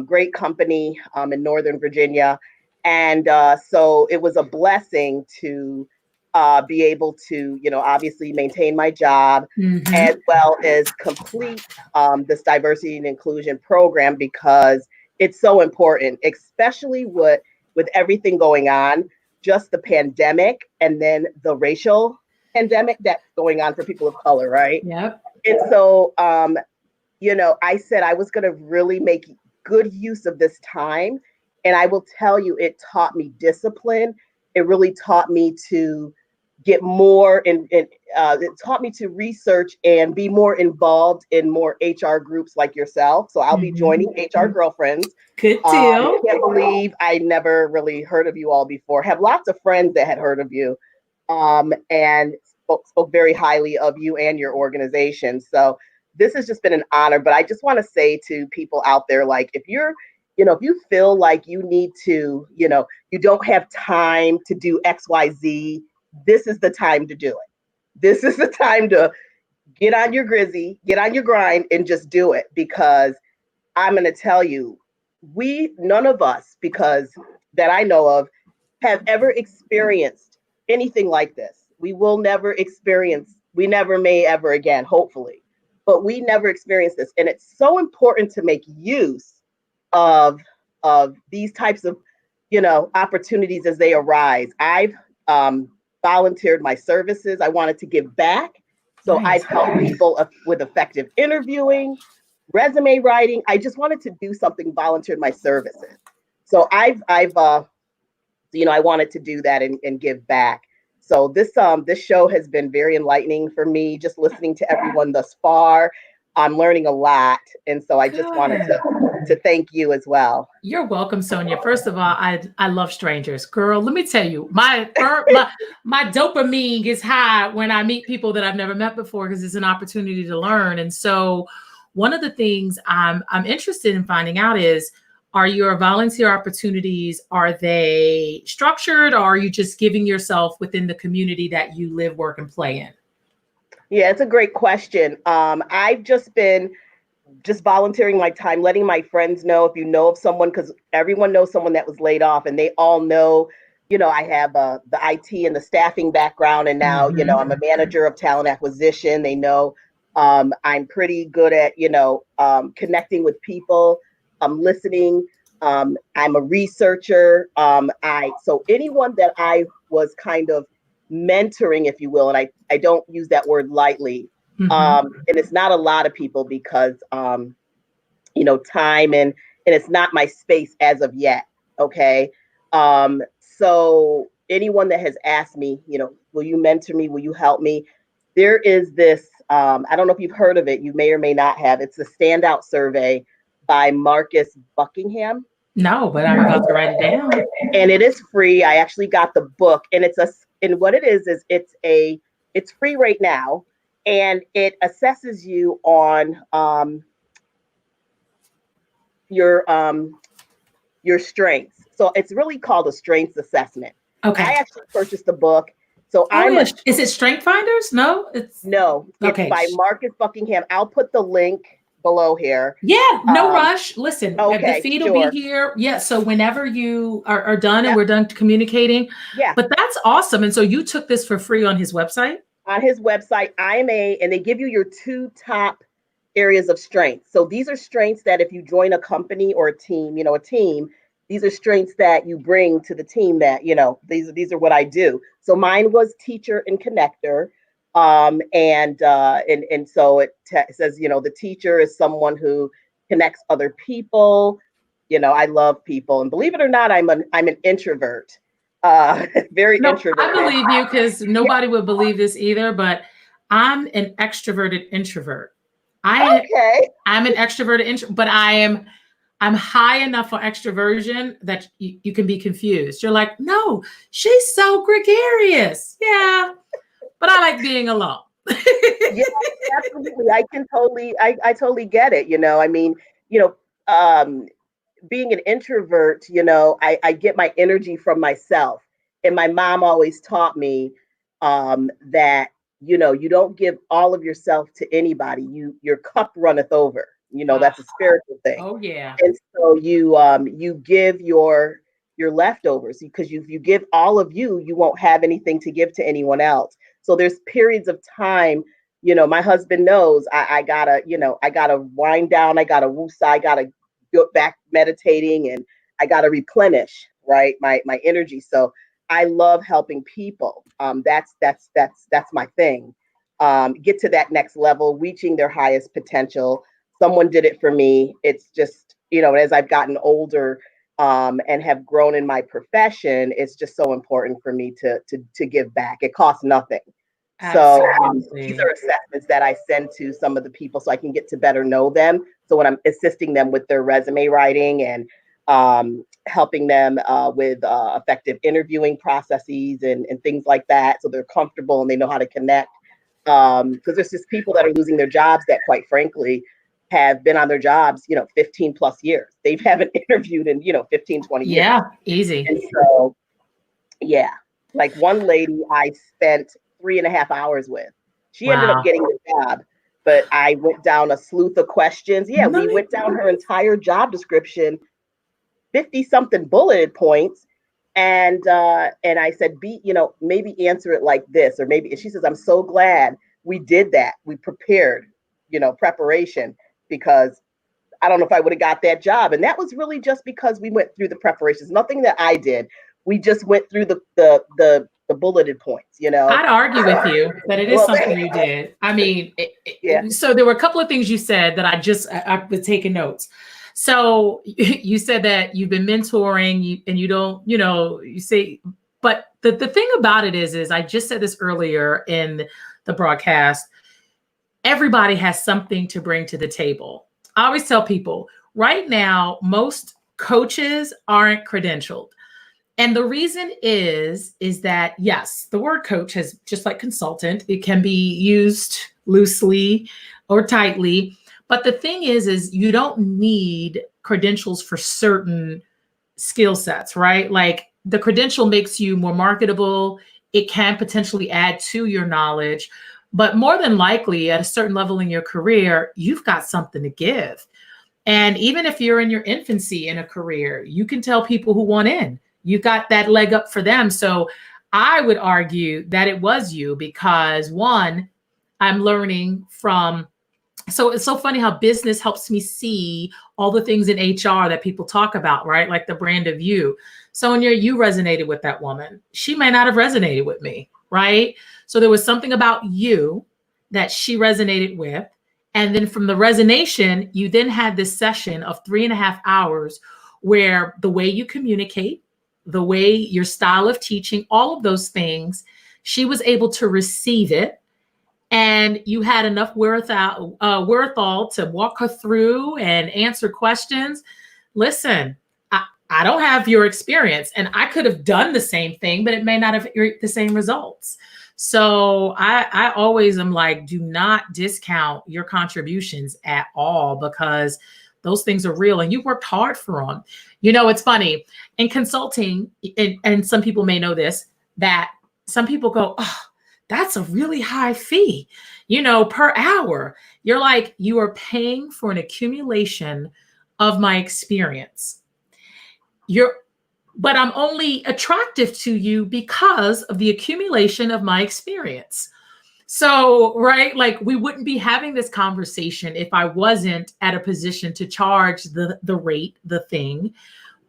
Great company in Northern Virginia. And so it was a blessing to be able to, obviously maintain my job as Mhm. well as complete this diversity and inclusion program because it's so important, especially with everything going on, just the pandemic and then the racial pandemic that's going on for people of color, right? Yep. And so, I said I was going to really make good use of this time. And I will tell you, it taught me discipline. It really taught me to get more it taught me to research and be more involved in more HR groups like yourself. So I'll be Mhm. joining HR Girlfriends. Good deal. Can't believe I never really heard of you all before. Have lots of friends that had heard of you and spoke very highly of you and your organization. So this has just been an honor. But I just want to say to people out there, like if you feel like you need to, you don't have time to do XYZ, this is the time to do it. This is the time to get on your grind and just do it because I'm going to tell you, none of us, because that I know of, have ever experienced anything like this. We will never experience, we never may ever again, hopefully, but we never experienced this. And it's so important to make use of these types of, opportunities as they arise. I've volunteered my services. I wanted to give back. So Nice. I've helped people with effective interviewing, resume writing. I just wanted to do something, volunteered my services. So I wanted to do that and give back. So this show has been very enlightening for me, just listening to everyone thus far. I'm learning a lot. And so I just wanted to thank you as well. You're welcome, Sonia. First of all, I love strangers. Girl, let me tell you, my dopamine gets high when I meet people that I've never met before because it's an opportunity to learn. And so one of the things I'm interested in finding out is, are your volunteer opportunities, are they structured, or are you just giving yourself within the community that you live, work, and play in? Yeah, it's a great question. I've just been volunteering my time, letting my friends know, if you know of someone, because everyone knows someone that was laid off, and they all know, I have the IT and the staffing background, and now, I'm a manager of talent acquisition. They know I'm pretty good at, connecting with people, listening. I'm a researcher. So anyone that I was kind of mentoring, if you will, and I don't use that word lightly, and it's not a lot of people because, time and it's not my space as of yet. Okay. So anyone that has asked me, will you mentor me? Will you help me? There is this, I don't know if you've heard of it. You may or may not have. It's a standout survey by Marcus Buckingham. No, but I'm about to write it down. And it is free. I actually got the book, and and what it is it's free right now. And it assesses you on your strengths. So it's really called a strengths assessment. Okay. I actually purchased the book. So is it Strength Finders? No, it's okay. By Marcus Buckingham. I'll put the link below here. Yeah, no rush. Listen, okay, the feed will be here. Yeah, so whenever you are done and we're done communicating. Yeah. But that's awesome. And so you took this for free on his website? On his website, and they give you your 2 top areas of strength. So these are strengths that if you join a company or a team, these are strengths that you bring to the team that, these are what I do. So mine was teacher and connector. And so it says, the teacher is someone who connects other people. I love people, and believe it or not, I'm an introvert. Very introverted. I believe you, because nobody would believe this either, but I'm an extroverted introvert. I'm an extroverted introvert, but I'm high enough on extroversion that you can be confused. You're like, no, she's so gregarious. Yeah, but I like being alone. Yeah, absolutely. I totally get it. Being an introvert, I get my energy from myself. And my mom always taught me that, you don't give all of yourself to anybody. Your cup runneth over. That's a spiritual thing. Oh yeah. And so you give your leftovers, because if you give all of you, you won't have anything to give to anyone else. So there's periods of time, my husband knows I gotta wind down, I gotta woosah, I gotta go back meditating, and I gotta replenish, right, my energy. So I love helping people. That's my thing. Get to that next level, reaching their highest potential. Someone did it for me. It's just, as I've gotten older and have grown in my profession, it's just so important for me to give back. It costs nothing. So these are assessments that I send to some of the people so I can get to better know them. So when I'm assisting them with their resume writing and helping them with effective interviewing processes and things like that, so they're comfortable and they know how to connect. Because there's just people that are losing their jobs that, quite frankly, have been on their jobs, 15 plus years. They haven't interviewed in, 15, 20 years. Yeah, easy. And so, yeah, like one lady I spent 3.5 hours with. She ended up getting the job. but I went down a sleuth of questions. Yeah, we went down her entire job description, 50 something bulleted points. And I said, maybe answer it like this, or maybe, and she says, I'm so glad we did that. We prepared, preparation, because I don't know if I would have got that job. And that was really just because we went through the preparations. Nothing that I did. We just went through the bulleted points, I'd argue with you that it is something you did. I mean, yeah. So there were a couple of things you said that I've been taking notes. So you said that you've been mentoring and you don't, you say, but the thing about it is I just said this earlier in the broadcast, everybody has something to bring to the table. I always tell people right now, most coaches aren't credentialed. And the reason is that, yes, the word coach has, just like consultant, it can be used loosely or tightly. But the thing is you don't need credentials for certain skill sets, right? Like the credential makes you more marketable. It can potentially add to your knowledge. But more than likely, at a certain level in your career, you've got something to give. And even if you're in your infancy in a career, you can tell people who want in. You got that leg up for them. So I would argue that it was you because, one, I'm learning from. So it's so funny how business helps me see all the things in HR that people talk about, right? Like the brand of you. Sonia, you resonated with that woman. She may not have resonated with me, right? So there was something about you that she resonated with. And then from the resonation, you then had this session of 3.5 hours where the way you communicate, the way your style of teaching, all of those things, she was able to receive it. And you had enough wherewithal to walk her through and answer questions. Listen, I don't have your experience, and I could have done the same thing, but it may not have the same results. So I always am like, do not discount your contributions at all, because those things are real and you worked hard for them. It's funny in consulting, and some people may know this, that some people go, oh, that's a really high fee, per hour. You're like, you are paying for an accumulation of my experience. But I'm only attractive to you because of the accumulation of my experience. So, right, like we wouldn't be having this conversation if I wasn't at a position to charge the rate, the thing.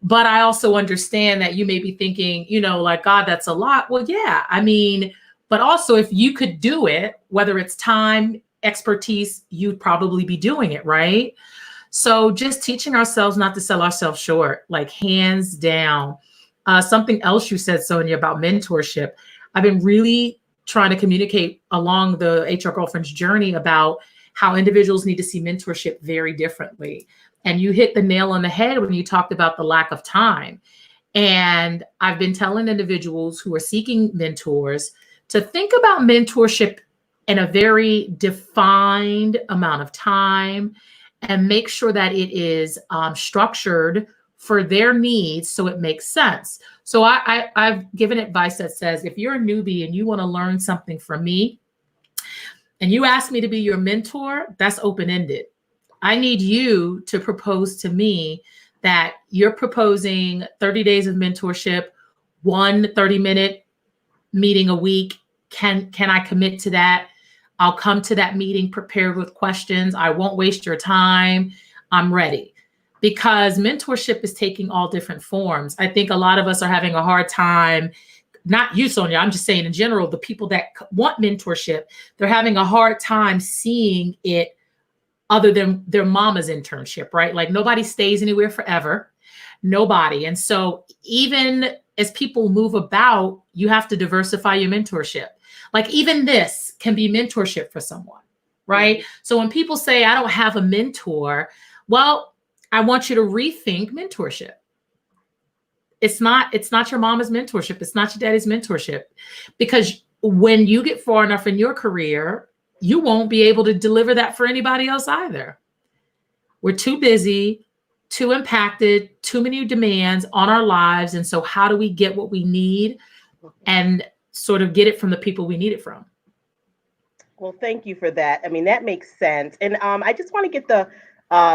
But I also understand that you may be thinking, like, God, that's a lot. Well, yeah, I mean, but also if you could do it, whether it's time, expertise, you'd probably be doing it, right? So just teaching ourselves not to sell ourselves short, like hands down. Something else you said, Sonia, about mentorship. I've been really trying to communicate along the HR Girlfriend's journey about how individuals need to see mentorship very differently. And you hit the nail on the head when you talked about the lack of time. And I've been telling individuals who are seeking mentors to think about mentorship in a very defined amount of time and make sure that it is structured for their needs so it makes sense. So I've given advice that says, if you're a newbie and you want to learn something from me and you ask me to be your mentor, that's open-ended. I need you to propose to me that you're proposing 30 days of mentorship, one 30-minute meeting a week. Can I commit to that? I'll come to that meeting prepared with questions. I won't waste your time. I'm ready. Because mentorship is taking all different forms. I think a lot of us are having a hard time, not you, Sonia, I'm just saying in general, the people that want mentorship, they're having a hard time seeing it other than their mama's internship, right? Like nobody stays anywhere forever. Nobody. And so even as people move about, you have to diversify your mentorship. Like even this can be mentorship for someone, right? Mm-hmm. So when people say, I don't have a mentor, well, I want you to rethink mentorship. It's not your mama's mentorship. It's not your daddy's mentorship. Because when you get far enough in your career, you won't be able to deliver that for anybody else either. We're too busy, too impacted, too many demands on our lives. And so how do we get what we need and sort of get it from the people we need it from? Well, thank you for that. I mean, that makes sense. And I just want to get the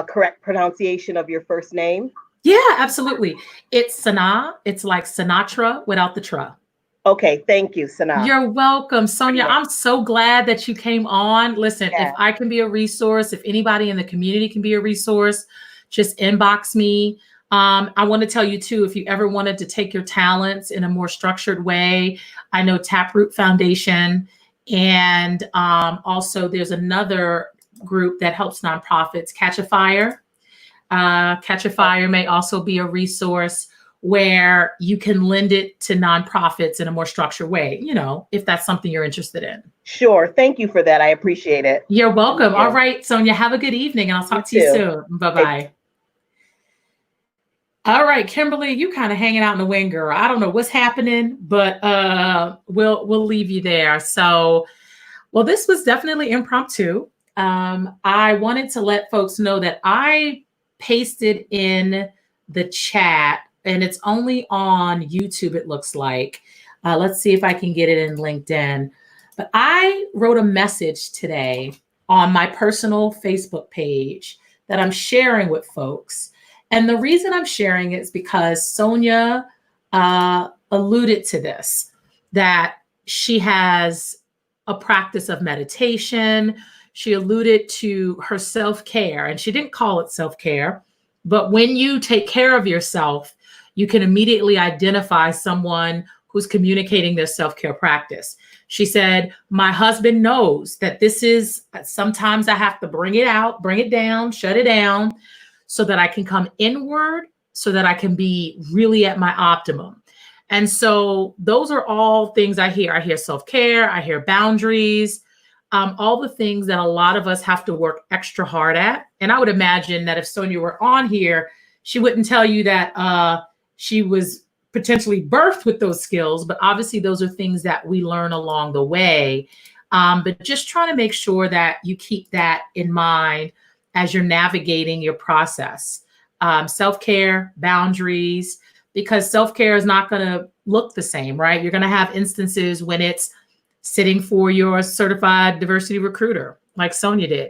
correct pronunciation of your first name. Yeah, absolutely. It's Sanaa. It's like Sinatra without the tra. Okay, thank you, Sana. You're welcome, Sonia. I'm so glad that you came on. Listen, if Yeah, I can be a resource, if anybody in the community can be a resource, just inbox me. I want to tell you too, if you ever wanted to take your talents in a more structured way, I know Taproot Foundation, and also there's another group that helps nonprofits, Catch a Fire. Catch a Fire may also be a resource where you can lend it to nonprofits in a more structured way, if that's something you're interested in. sure. Thank you for that. I appreciate it. You're Thank welcome. All you. right, Sonia, have a good evening, and I'll You talk to you too. soon. Bye Take bye. All right, Kimberly, you kind of hanging out in the wind, girl. I don't know what's happening, but we'll leave you there. So, well, this was definitely impromptu. I wanted to let folks know that I pasted in the chat, and it's only on YouTube, it looks like. Let's see if I can get it in LinkedIn. But I wrote a message today on my personal Facebook page that I'm sharing with folks. And the reason I'm sharing it is because Sonia alluded to this, that she has a practice of meditation. She alluded to her self-care, and she didn't call it self-care, but when you take care of yourself, you can immediately identify someone who's communicating their self-care practice. She said, my husband knows that this is, sometimes I have to bring it out, bring it down, shut it down so that I can come inward, so that I can be really at my optimum. And so those are all things I hear. I hear self-care, I hear boundaries, all the things that a lot of us have to work extra hard at. And I would imagine that if Sonia were on here, she wouldn't tell you that she was potentially birthed with those skills, but obviously those are things that we learn along the way. But just trying to make sure that you keep that in mind as you're navigating your process. Self-care, boundaries, because self-care is not going to look the same, right? You're going to have instances when it's sitting for your certified diversity recruiter, like Sonia did,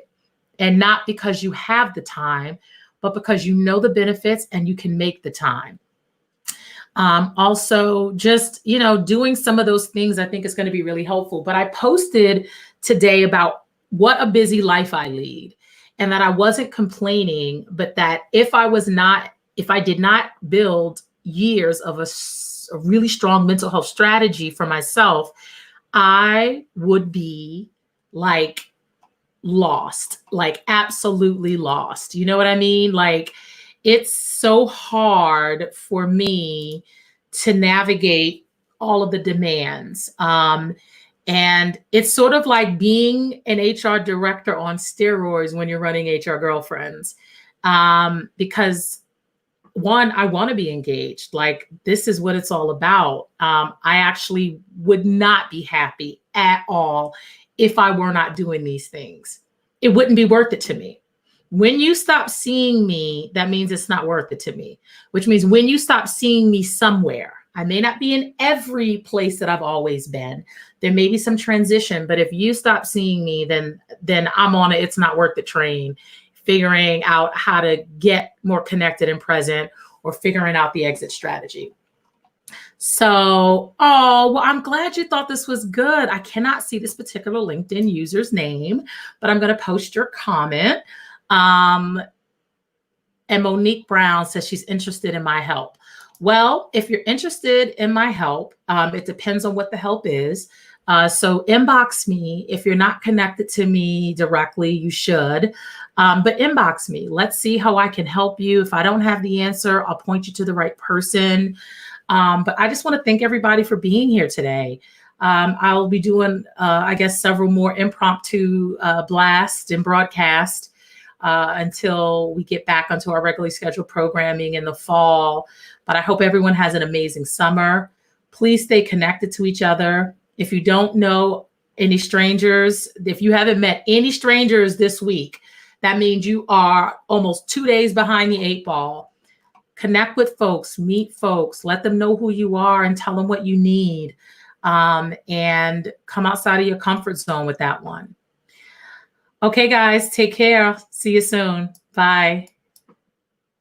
and not because you have the time, but because you know the benefits and you can make the time. Also, just, doing some of those things, I think is going to be really helpful. But I posted today about what a busy life I lead, and that I wasn't complaining, but that if I did not build years of a really strong mental health strategy for myself, I would be like lost, like absolutely lost. You know what I mean? Like, it's so hard for me to navigate all of the demands. And it's sort of like being an HR director on steroids when you're running HR girlfriends. Because one, I want to be engaged. Like, this is what it's all about. I actually would not be happy at all if I were not doing these things. It wouldn't be worth it to me. When you stop seeing me, that means it's not worth it to me, which means when you stop seeing me somewhere, I may not be in every place that I've always been. There may be some transition, but if you stop seeing me, then I'm on it. It's not worth the train, figuring out how to get more connected and present, or figuring out the exit strategy. So, well, I'm glad you thought this was good. I cannot see this particular LinkedIn user's name, but I'm going to post your comment. And Monique Brown says she's interested in my help. Well, if you're interested in my help, it depends on what the help is. So inbox me. If you're not connected to me directly, you should. But inbox me. Let's see how I can help you. If I don't have the answer, I'll point you to the right person. But I just want to thank everybody for being here today. I'll be doing, I guess, several more impromptu blasts and broadcasts until we get back onto our regularly scheduled programming in the fall. But I hope everyone has an amazing summer. Please stay connected to each other. If you don't know any strangers, if you haven't met any strangers this week, that means you are almost 2 days behind the 8 ball. Connect with folks, meet folks, let them know who you are and tell them what you need. And come outside of your comfort zone with that one. Okay, guys, take care. See you soon. Bye.